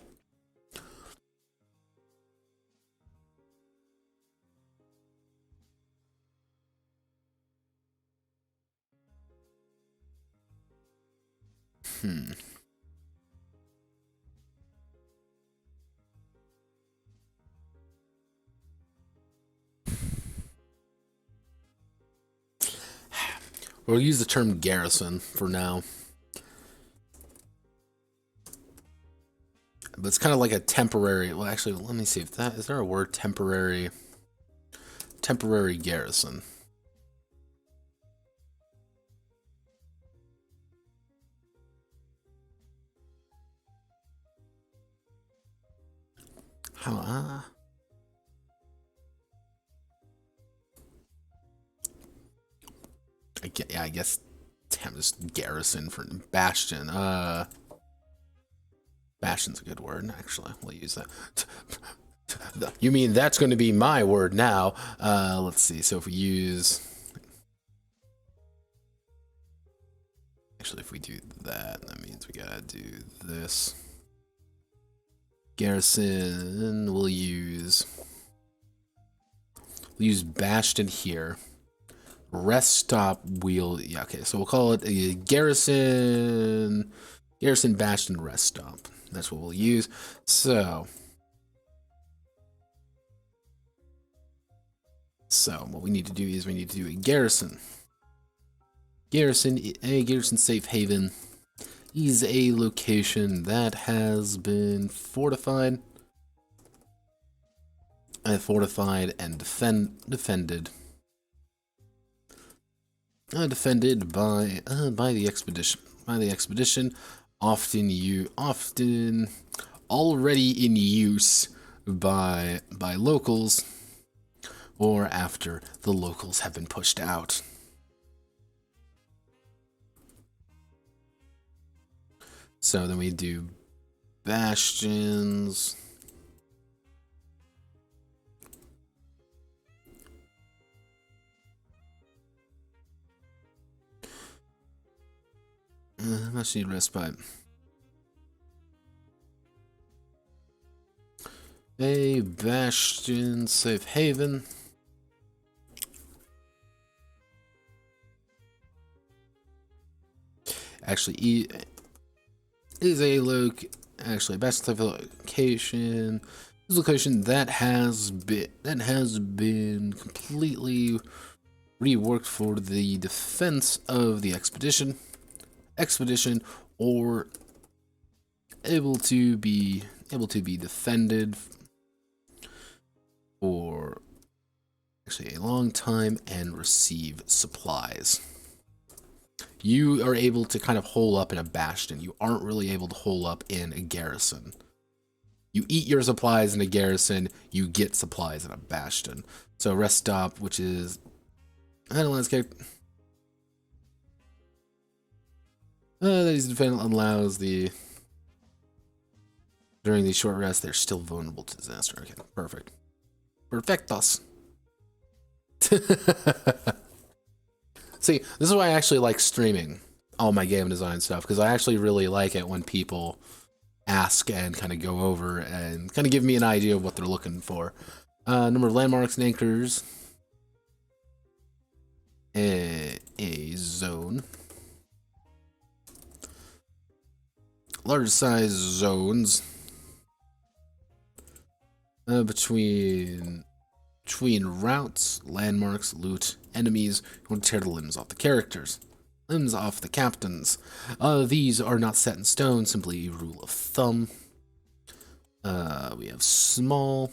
We'll use the term garrison for now. But it's kind of like a temporary, well actually, let me see if that, is there a word temporary? Temporary garrison. How, yeah, I guess, damn, just garrison for bastion. Bastion's a good word, actually. We'll use that. You mean that's going to be my word now? Let's see. So if we use, actually, if we do that, that means we gotta do this. Garrison. We'll use bastion here. Rest stop wheel. Yeah, okay. So we'll call it a garrison. Garrison bastion rest stop. That's what we'll use. So what we need to do is we need to do a garrison. A garrison safe haven is a location that has been fortified and defended. Defended by the expedition. Often already in use by locals, or after the locals have been pushed out. So then we do bastions. Must need respite. A bastion safe haven. Actually, is a bastion safe location. This location that has been completely reworked for the defense of the expedition, or able to be defended for actually a long time and receive supplies. You are able to kind of hole up in a bastion. You aren't really able to hole up in a garrison. You eat your supplies in a garrison, you get supplies in a bastion. So rest stop, which is landscape. These defendant allows the during the short rest they're still vulnerable to disaster. Okay, perfect. Perfectos. See, this is why I actually like streaming all my game design stuff, because I actually really like it when people ask and kind of go over and kind of give me an idea of what they're looking for. Number of landmarks and anchors. A zone. Large size zones between routes, landmarks, loot, enemies. You want to tear the limbs off the characters, limbs off the captains. These are not set in stone, simply a rule of thumb. We have small,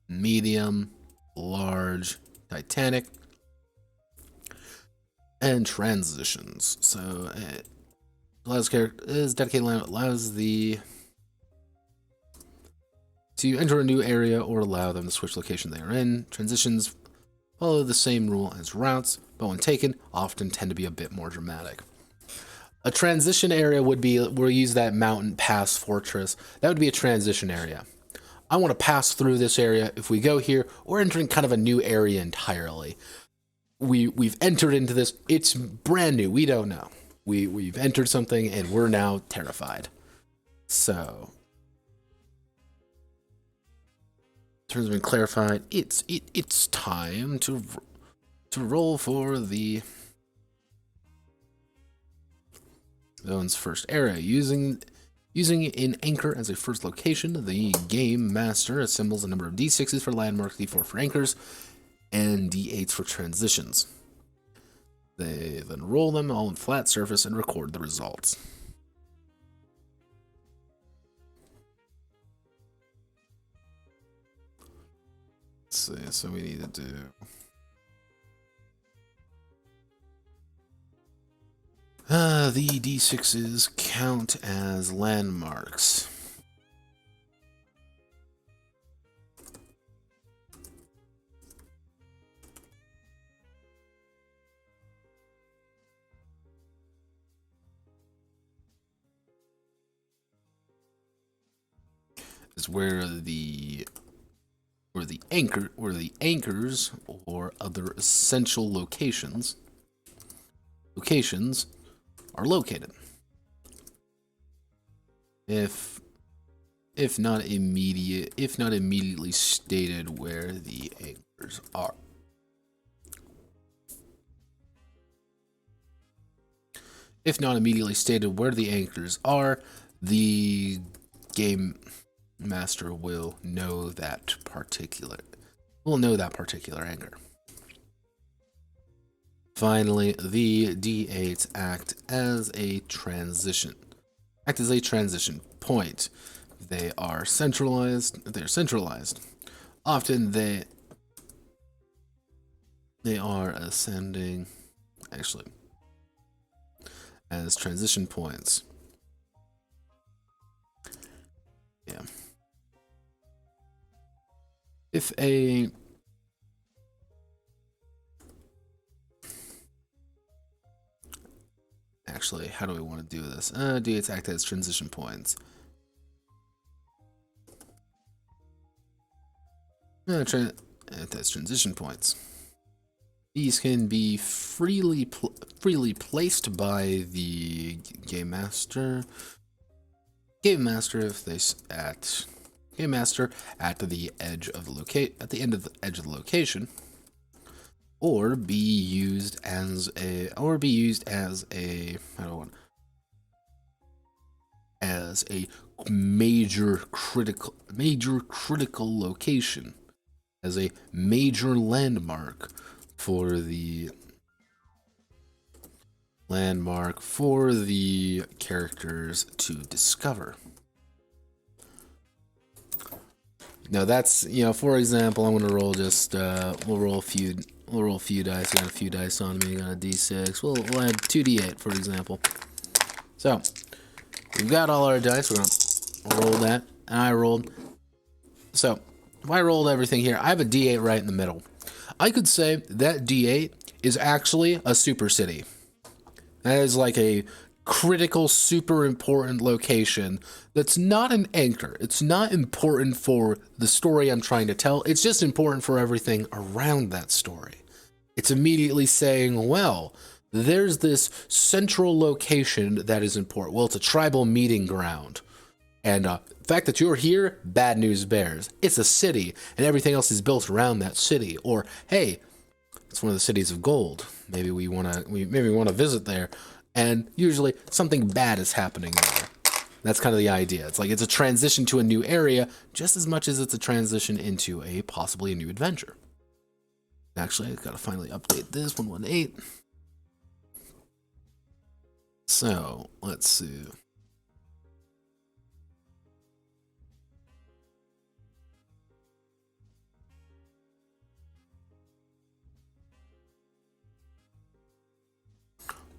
medium, large, titanic, and transitions. So allows characters dedicated land allows the to enter a new area or allow them to switch location they are in. Transitions follow the same rule as routes, but when taken, often tend to be a bit more dramatic. A transition area would be, we'll use that mountain pass fortress. That would be a transition area. I want to pass through this area. If we go here, we're entering kind of a new area entirely. We've entered into this. It's brand new. We don't know. We've entered something and we're now terrified. So, terms have been clarified. It's time to roll for the zone's first area. Using an anchor as a first location, the game master assembles a number of d6s for landmarks, d4 for anchors, and d8s for transitions. They then roll them all on flat surface and record the results. Let's see, so we need to do... the D6s count as landmarks. Is where the anchors or other essential locations are located. If not immediately stated where the anchors are. If not immediately stated where the anchors are, the game master will know that particular anchor. Finally, the D8s act as a transition point. They are centralized. Often they are ascending, actually, as transition points. Yeah. If a Actually, how do we want to do this? D8s act as transition points. That's transition points. These can be freely placed by the game master. Game master at the edge of the location, or be used as a major critical location, as a major landmark for the characters to discover. Now that's, for example, I'm gonna roll we'll roll a few dice. Got a few dice on me. Got a D6. We'll add 2D8 for example. So we've got all our dice. We're gonna roll that, and I rolled. So if I rolled everything here, I have a D8 right in the middle. I could say that D8 is actually a super city. That is like a critical, super important location that's not an anchor. It's not important for the story I'm trying to tell. It's just important for everything around that story. It's immediately saying, well, there's this central location that is important. Well, it's a tribal meeting ground. And the fact that you're here, bad news bears. It's a city, and everything else is built around that city. Or, hey, it's one of the cities of gold. Maybe we want to visit there. And usually something bad is happening there. That's kind of the idea. It's like it's a transition to a new area just as much as it's a transition into possibly a new adventure. Actually, I've got to finally update this 118. So, let's see.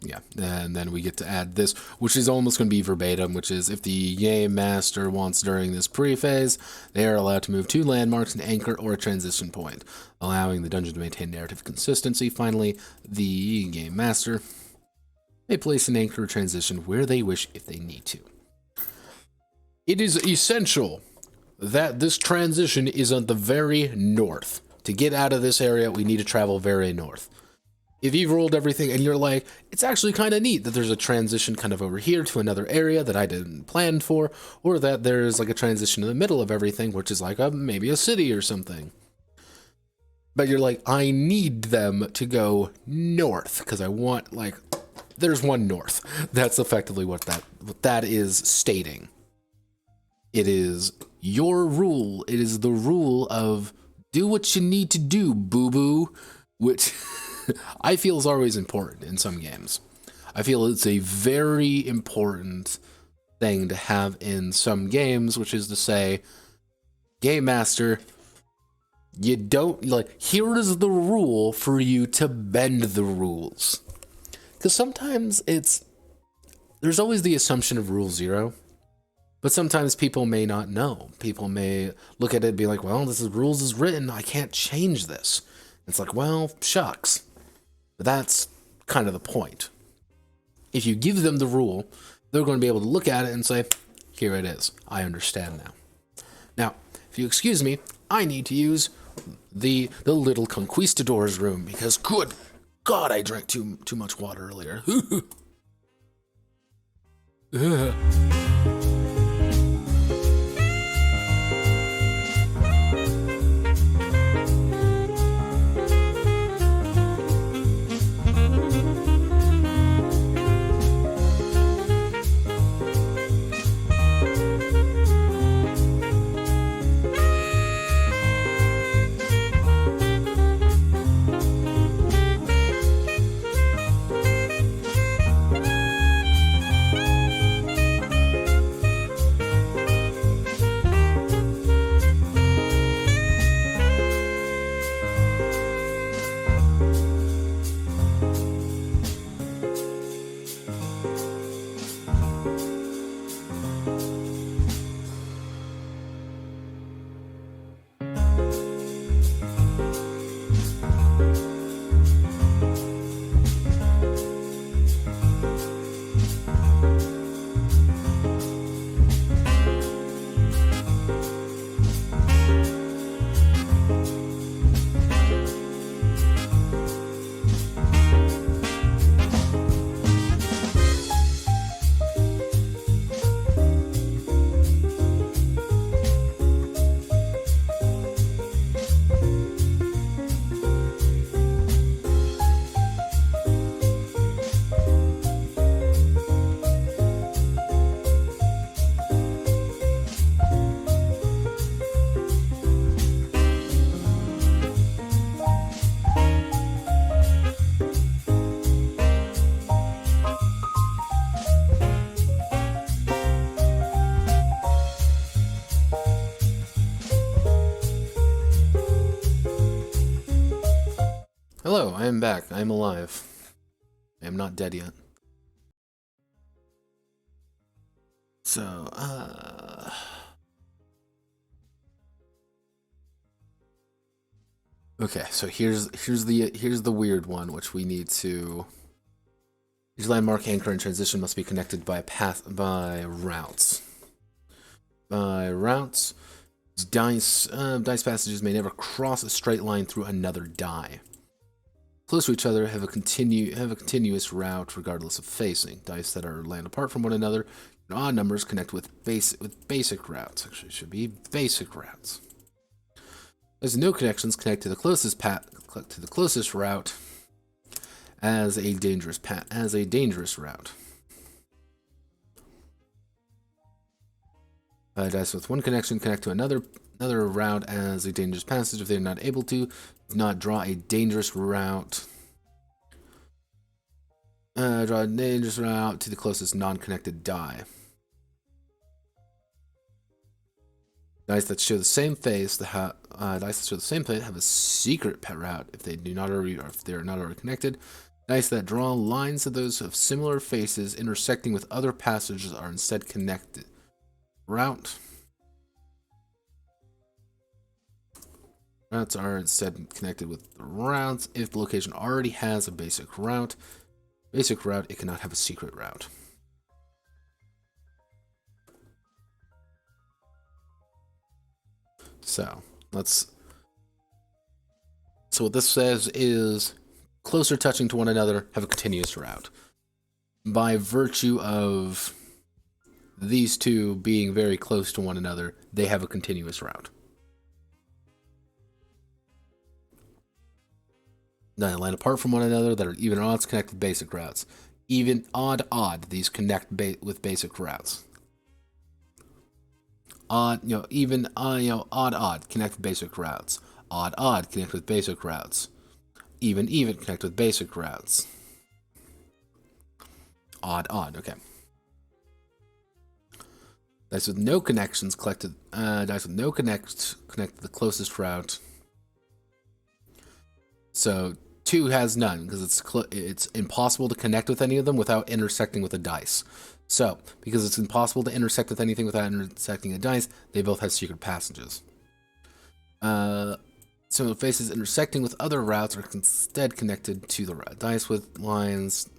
Yeah, and then we get to add this, which is almost going to be verbatim, which is if the game master wants during this pre-phase, they are allowed to move 2 landmarks, an anchor, or a transition point, allowing the dungeon to maintain narrative consistency. Finally, the game master may place an anchor or transition where they wish if they need to. It is essential that this transition is on the very north. To get out of this area, we need to travel very north. If you've rolled everything and you're like, it's actually kind of neat that there's a transition kind of over here to another area that I didn't plan for, or that there's like a transition in the middle of everything, which is like maybe a city or something. But you're like, I need them to go north because I want, like, there's one north. That's effectively what that is stating. It is your rule. It is the rule of do what you need to do, boo-boo, which... I feel is always important in some games. I feel it's a very important thing to have in some games, which is to say, Game Master, you don't, like, here is the rule for you to bend the rules. Because sometimes there's always the assumption of rule 0, but sometimes people may not know. People may look at it and be like, well, this is rules is written, I can't change this. It's like, well, shucks. But that's kind of the point. If you give them the rule, they're going to be able to look at it and say, here it is, I understand now. Now, if you excuse me, I need to use the little conquistadors room, because good God, I drank too much water earlier. Hello, I am back. I am alive. I am not dead yet. So, okay, so here's the weird one, which we need to. Each landmark, anchor, and transition must be connected by routes. By routes, dice passages may never cross a straight line through another die. Close to each other have a continuous route regardless of facing. Dice that are land apart from one another in odd numbers connect with basic routes. Actually, it should be basic routes. There's no connections connect to the closest route as a dangerous route. Dice with one connection connect to another route as a dangerous passage. If they are not able to, do not draw a dangerous route. Draw a dangerous route to the closest non-connected die. Dice that show the same face have a secret pet route if they do not already, or if they are not already connected. Dice that draw lines of those of similar faces intersecting with other passages are instead connected. Routes are instead connected with the routes if the location already has a basic route. Basic route, it cannot have a secret route. So what this says is closer touching to one another have a continuous route. By virtue of these two being very close to one another, they have a continuous route. Now, they land apart from one another that are even odds connect with basic routes. Even odd, these connect with basic routes. Odd, odd, connect with basic routes. Odd, connect with basic routes. even, connect with basic routes. Odd, okay. Dice with no connections collected. Dice with no connect to the closest route. So 2 has none because it's impossible to connect with any of them without intersecting with a dice. So because it's impossible to intersect with anything without intersecting a dice, they both have secret passages. Similar faces intersecting with other routes are instead connected to the route. Dice with lines,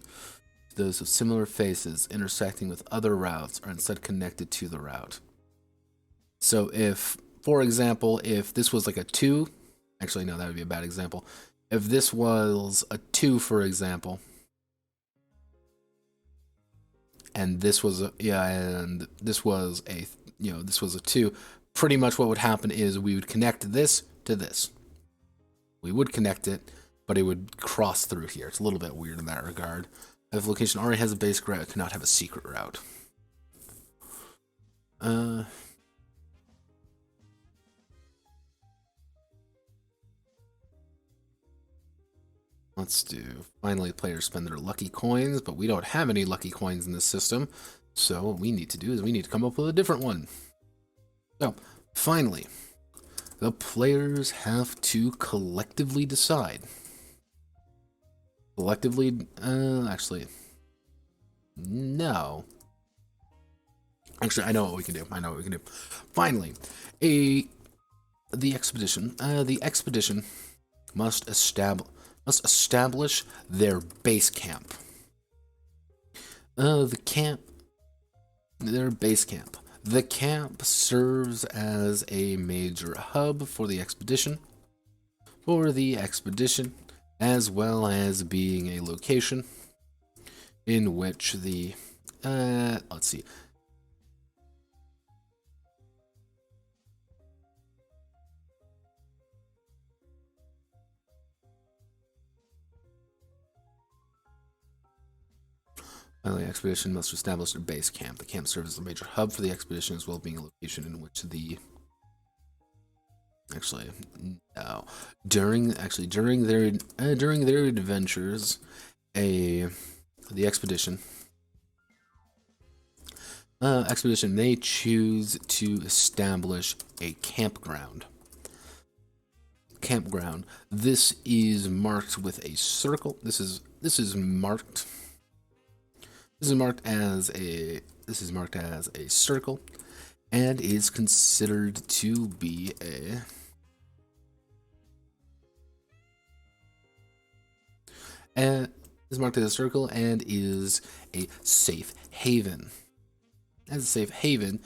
those of similar faces intersecting with other routes are instead connected to the route. So if, for example, if this was like a 2, actually no, that would be a bad example. If this was a 2, for example, and this was a, and this was a, this was a 2, pretty much what would happen is we would connect this to this. We would connect it, but it would cross through here. It's a little bit weird in that regard. If a location already has a basic route, it cannot have a secret route. Let's do, finally players spend their lucky coins, but we don't have any lucky coins in this system. So what we need to do is we need to come up with a different one. So, finally, the players have to collectively decide. Collectively, actually, no. Actually, I know what we can do. Finally, the expedition must establish their base camp. Their base camp. The camp serves as a major hub for the expedition. As well as being a location in which the, let's see. Finally, the expedition must establish their base camp. The camp serves as a major hub for the expedition, as well as being a location in which the... Actually, no. During their adventures, the expedition may choose to establish a campground. This is marked with a circle. This is marked as a circle, and is considered to be a is marked as a circle and is a safe haven. As a safe haven,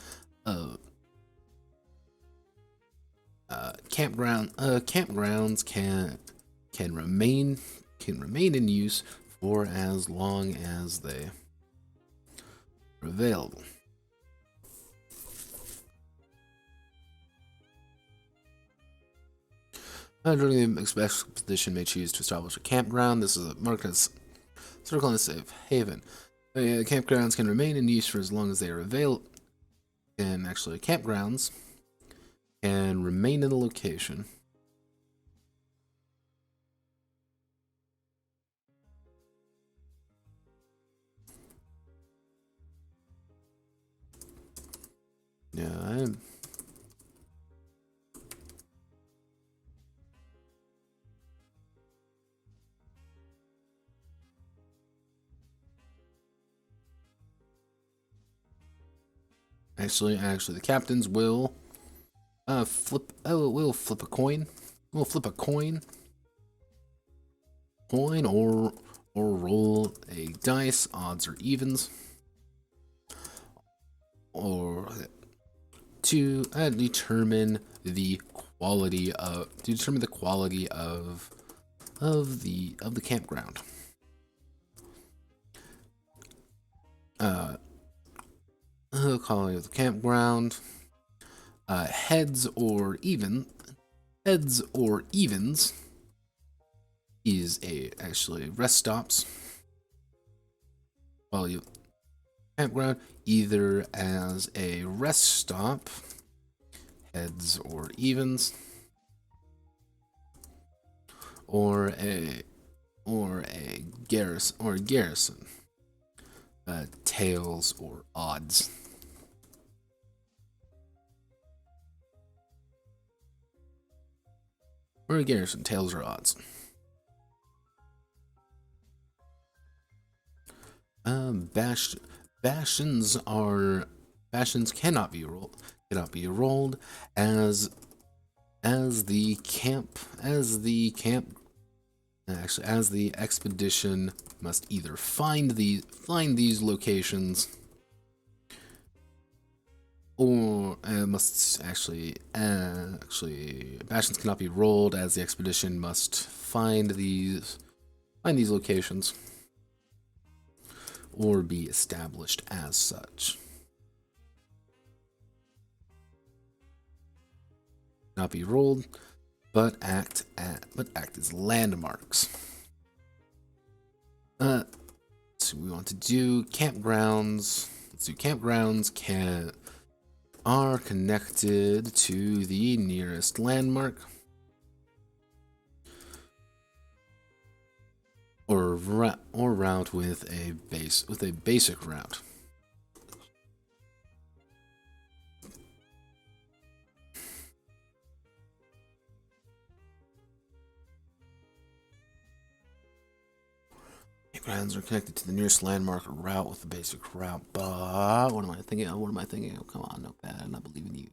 campgrounds can remain in use for as long as they are available. During the expedition may choose to establish a campground. This is marked as circle and a safe haven. Campgrounds can remain in use for as long as they are available. And actually, campgrounds can remain in the location. Yeah, Actually, the captains will flip a coin. We'll flip a coin. Or roll a dice, odds or evens, or to determine the quality of the campground. Quality of the campground. Heads or evens is actually rest stops. Quality of campground either as a rest stop, heads or evens, or a garrison. Tails or odds. Or a garrison, tails or odds. Bastions cannot be rolled as the expedition must either find these locations, or bastions cannot be rolled as the expedition must find these locations or be established as such. Not be rolled, but act as landmarks. So we want to do campgrounds. Let's do campgrounds are connected to the nearest landmark or route with a basic route. Campgrounds are connected to the nearest landmark or route with a basic route. But what am I thinking? Oh, come on, no bad. I'm not believing you.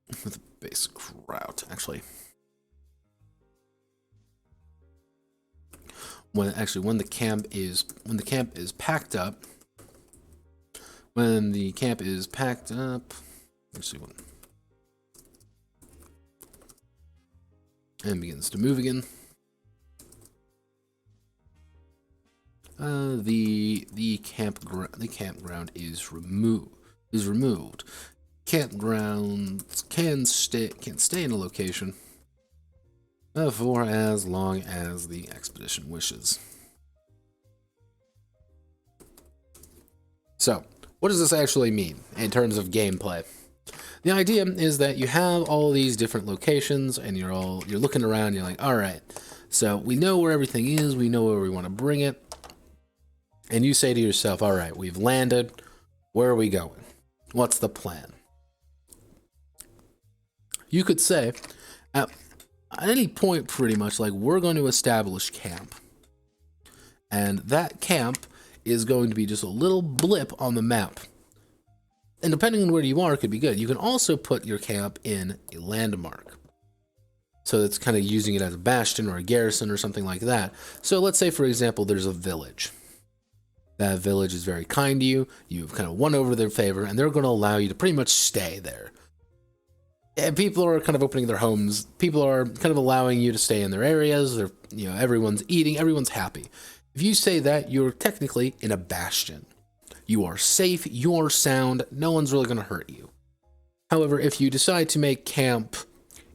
With a basic route, actually. When the camp is packed up. Let's see what. And begins to move again. The campground is removed. Campgrounds can stay in a location for as long as the expedition wishes. So, what does this actually mean in terms of gameplay? The idea is that you have all these different locations, and you're looking around. You're like, all right, so we know where everything is. We know where we want to bring it, and you say to yourself, all right, we've landed. Where are we going? What's the plan? You could say, at any point, pretty much, like, we're going to establish camp, and that camp is going to be just a little blip on the map. And depending on where you are, it could be good. You can also put your camp in a landmark. So it's kind of using it as a bastion or a garrison or something like that. So let's say, for example, there's a village. That village is very kind to you. You've kind of won over their favor, and they're going to allow you to pretty much stay there. And people are kind of opening their homes. People are kind of allowing you to stay in their areas. Everyone's eating. Everyone's happy. If you say that, you're technically in a bastion. You are safe, you are sound, no one's really going to hurt you. However, if you decide to make camp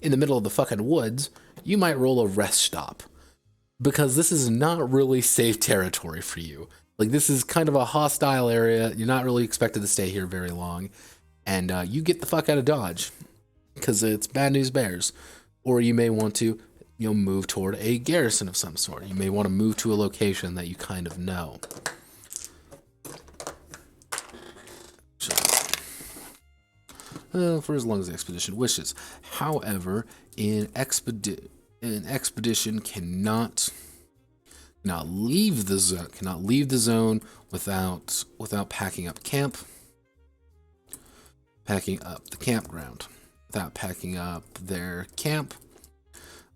in the middle of the fucking woods, you might roll a rest stop. Because this is not really safe territory for you. Like, this is kind of a hostile area, you're not really expected to stay here very long. And you get the fuck out of Dodge. Because it's bad news bears. Or you may want to, move toward a garrison of some sort. You may want to move to a location that you kind of know. For as long as the expedition wishes. However, an expedition cannot leave the zone without packing up camp, packing up the campground, without packing up their camp,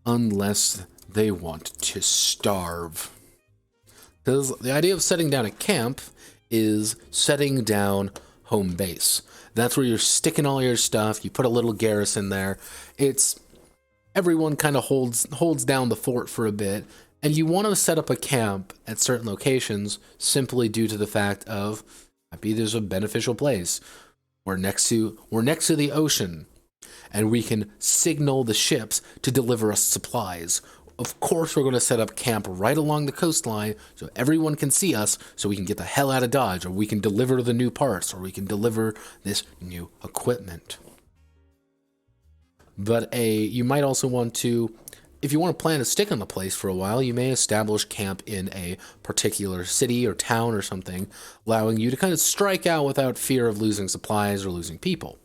unless they want to starve. Because the idea of setting down a camp is setting down home base. That's where you're sticking all your stuff. You put a little garrison there. Everyone kind of holds down the fort for a bit, and you want to set up a camp at certain locations simply due to the fact of maybe there's a beneficial place. We're next to the ocean, and we can signal the ships to deliver us supplies. Of course, we're going to set up camp right along the coastline so everyone can see us, so we can get the hell out of Dodge, or we can deliver the new parts, or we can deliver this new equipment. But you might also want to, if you want to plan to stick on the place for a while, you may establish camp in a particular city or town or something, allowing you to kind of strike out without fear of losing supplies or losing people.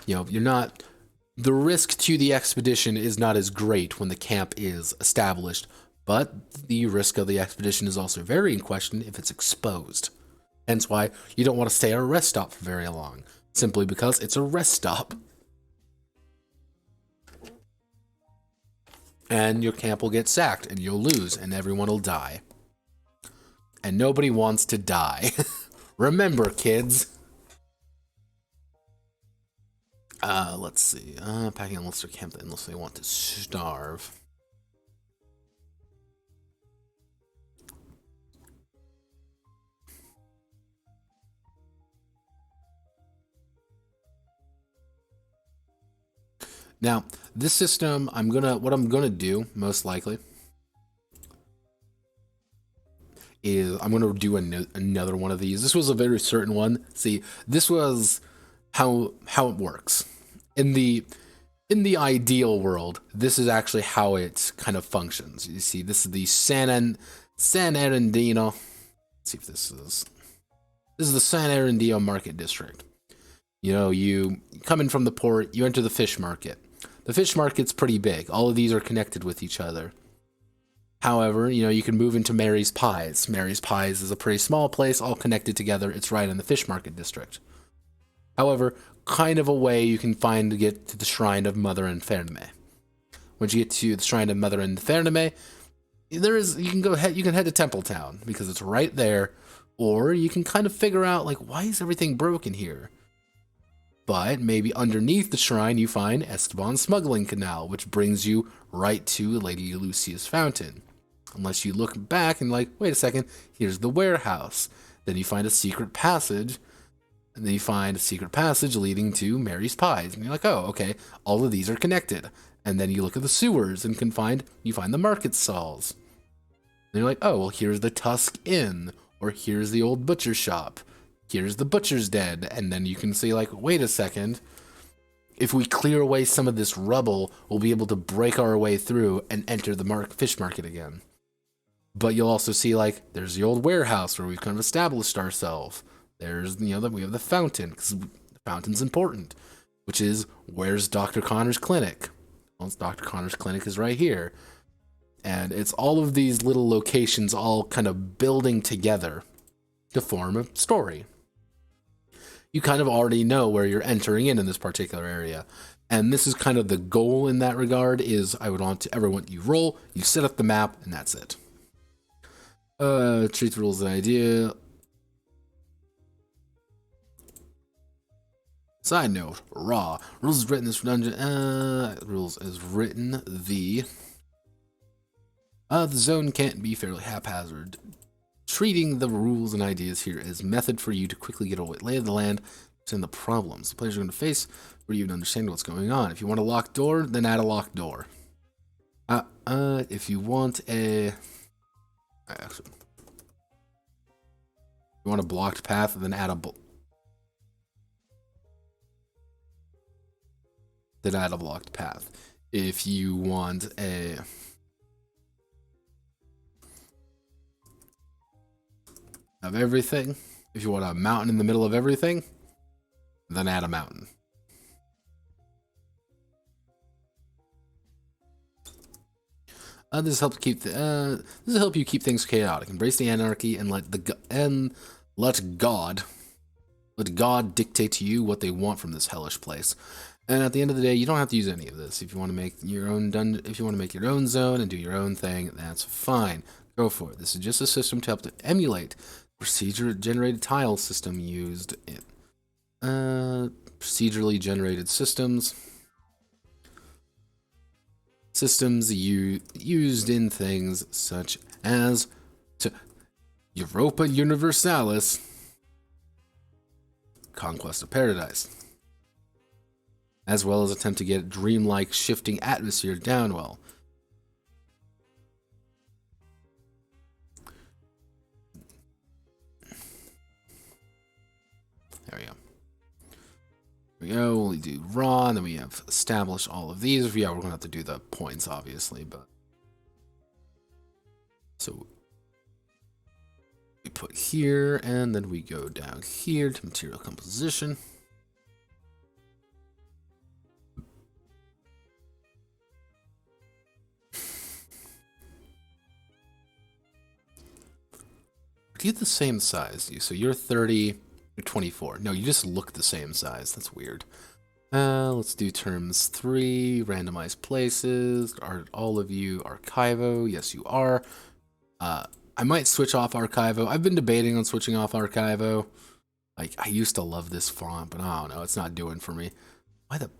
You know, you're not, the risk to the expedition is not as great when the camp is established, but the risk of the expedition is also very in question if it's exposed. Hence why you don't want to stay at a rest stop for very long, simply because it's a rest stop. And your camp will get sacked, and you'll lose, and everyone will die. And nobody wants to die. Remember, kids. Let's see. Packing unless their camp unless they want to starve. Now, this system, what I'm gonna do most likely is I'm gonna do another one of these. This was a very certain one. See, this was how it works in the ideal world. This is actually how it kind of functions. You see, this is the San Arendino. Let's see if this is the San Arendino Market District. You know, you come in from the port, you enter the fish market. The fish market's pretty big. All of these are connected with each other. However, you know, you can move into Mary's Pies. Mary's Pies is a pretty small place, all connected together. It's right in the fish market district. However, kind of a way you can find to get to the Shrine of Mother Infernme. Once you get to the Shrine of Mother Infernme, you can head to Templetown because it's right there, or you can kind of figure out like, why is everything broken here? But maybe underneath the shrine you find Esteban's Smuggling Canal, which brings you right to Lady Lucia's Fountain. Unless you look back and like, wait a second, here's the warehouse. Then you find a secret passage, and then you find a secret passage leading to Mary's Pies. And you're like, oh, okay, all of these are connected. And then you look at the sewers and you find the market stalls. And you're like, oh, well, here's the Tusk Inn, or here's the old butcher shop. Here's the butcher's den. And then you can say like, wait a second, if we clear away some of this rubble, we'll be able to break our way through and enter the fish market again. But you'll also see like, there's the old warehouse where we've kind of established ourselves. There's, you know, we have the fountain, because the fountain's important, which is, where's Dr. Connor's clinic? Well, Dr. Connor's clinic is right here. And it's all of these little locations all kind of building together to form a story. You kind of already know where you're entering in this particular area. And this is kind of the goal in that regard, is I would want everyone, you roll, you set up the map, and that's it. Treat the rules as an idea. Side note, raw. Rules is written this dungeon, rules is written, the zone can't be fairly haphazard. Treating the rules and ideas here as method for you to quickly get a lay of the land and the problems the players are going to face where you even understand what's going on. If you want a locked door, then add a locked door. If you want a... Actually, if you want a blocked path, then add a... Then add a blocked path. If you want a... of everything, if you want a mountain in the middle of everything, then add a mountain. This helps keep this will help you keep things chaotic. Embrace the anarchy and let God dictate to you what they want from this hellish place. And at the end of the day, you don't have to use any of this. If you want to make your own if you want to make your own zone and do your own thing, that's fine. Go for it. This is just a system to help to emulate procedure-generated tile system used in procedurally generated systems. Systems used in things such as Europa Universalis, Conquest of Paradise, as well as attempt to get dreamlike shifting atmosphere down well. There we go. we go. We do raw, and then we have established all of these. Yeah, we're gonna have to do the points, obviously, but so we put here, and then we go down here to material composition. Do the same size, so you're 30, you're 24. No, you just look the same size. That's weird. Let's do terms 3, randomized places. Are all of you Archivo? Yes, you are. I might switch off Archivo. I've been debating on switching off Archivo. Like, I used to love this font, but I don't know. It's not doing for me. Why the...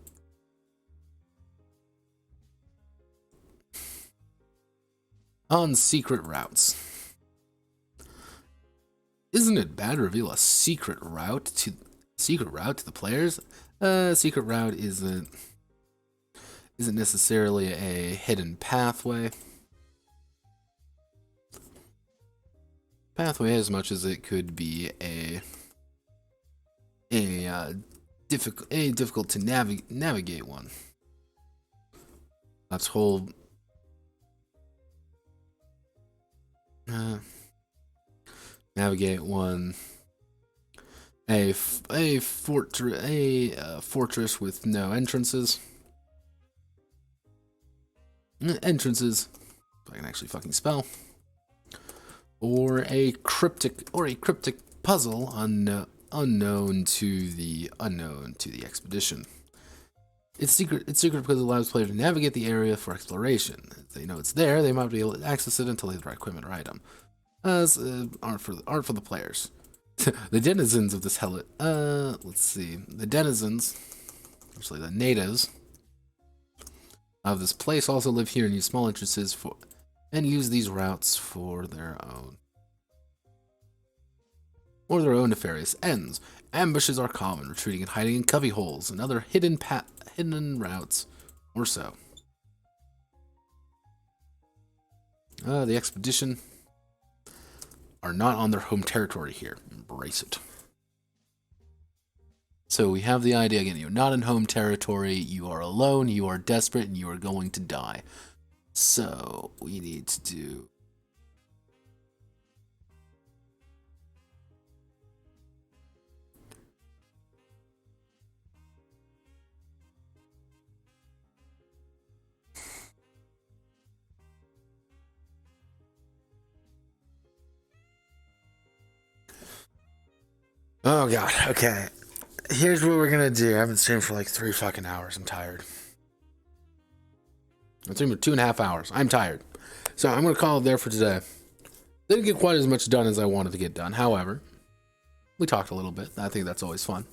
On secret routes. Isn't it bad to reveal a secret route to the players? Secret route isn't necessarily a hidden pathway. Pathway as much as it could be a difficult to navigate one. That's whole. Navigate one. A fortress with no entrances. Entrances. If I can actually fucking spell. Or a cryptic puzzle unknown to the expedition. It's secret because it allows players to navigate the area for exploration. If they know it's there, they might be able to access it until they have the right equipment or item. Aren't for the players. The denizens of this hellet. Let's see. The denizens, actually the natives of this place, also live here and use small entrances and use these routes for their own nefarious ends. Ambushes are common, retreating and hiding in cubby holes and other hidden routes, or so. The expedition are not on their home territory here. Embrace it. So we have the idea again, you're not in home territory, you are alone, you are desperate, and you are going to die. So we need to do... Oh god, okay. Here's what we're gonna do. I haven't streamed for like 3 fucking hours. I'm tired. I'm streaming for 2.5 hours. I'm tired. So I'm gonna call it there for today. Didn't get quite as much done as I wanted to get done. However, we talked a little bit. I think that's always fun.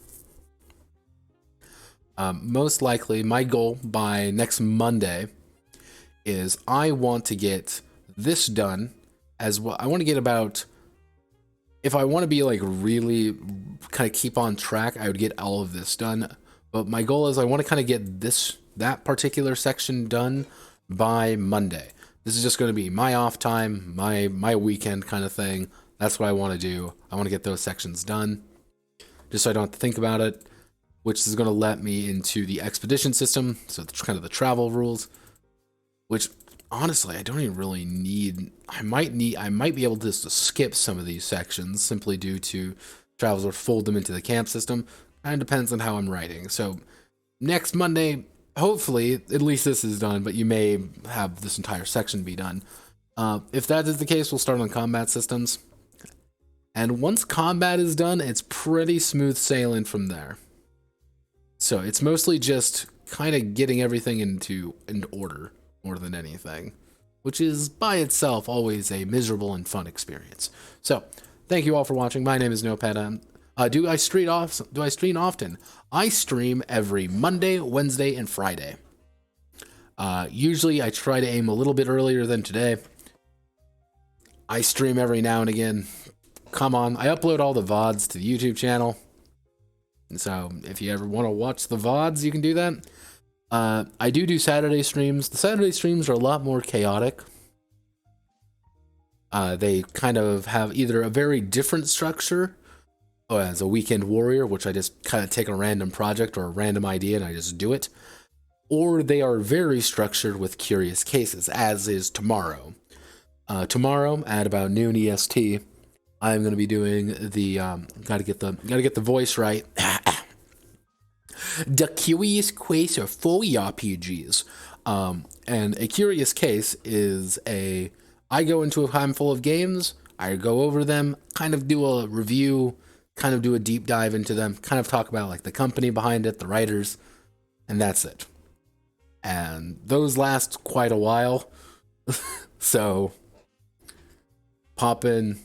Most likely, my goal by next Monday is I want to get this done as well. I want to get about... If I want to be like really kind of keep on track, I would get all of this done. But my goal is I want to kind of get that particular section done by Monday. This is just going to be my off time, my weekend kind of thing. That's what I want to do. I want to get those sections done just so I don't have to think about it, which is going to let me into the expedition system. So it's kind of the travel rules, which honestly, I don't even really need. I might be able to just skip some of these sections simply due to travels or fold them into the camp system. Kind of depends on how I'm writing. So next Monday, hopefully, at least this is done, but you may have this entire section be done. If that is the case, we'll start on combat systems. And once combat is done, it's pretty smooth sailing from there. So it's mostly just kind of getting everything into order more than anything, which is by itself always a miserable and fun experience. So, thank you all for watching. My name is Nopad. Do I stream often? I stream every Monday, Wednesday, and Friday. Usually I try to aim a little bit earlier than today. I stream every now and again. Come on, I upload all the VODs to the YouTube channel. And so, if you ever want to watch the VODs, you can do that. I do Saturday streams. The Saturday streams are a lot more chaotic. They kind of have either a very different structure as a weekend warrior, which I just kind of take a random project or a random idea and I just do it, or they are very structured with curious cases, as is tomorrow. Tomorrow at about noon EST, I'm going to be doing the gotta get the voice right. The curious case of 4 RPGs. And a curious case is I go into a handful of games, I go over them, kind of do a review, kind of do a deep dive into them, kind of talk about like the company behind it, the writers, and that's it. And those last quite a while. So pop in,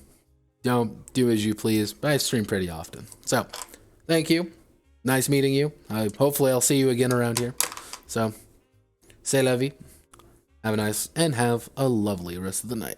don't do as you please, but I stream pretty often. So thank you. Nice meeting you. Hopefully I'll see you again around here. So say la vie. Have a lovely rest of the night.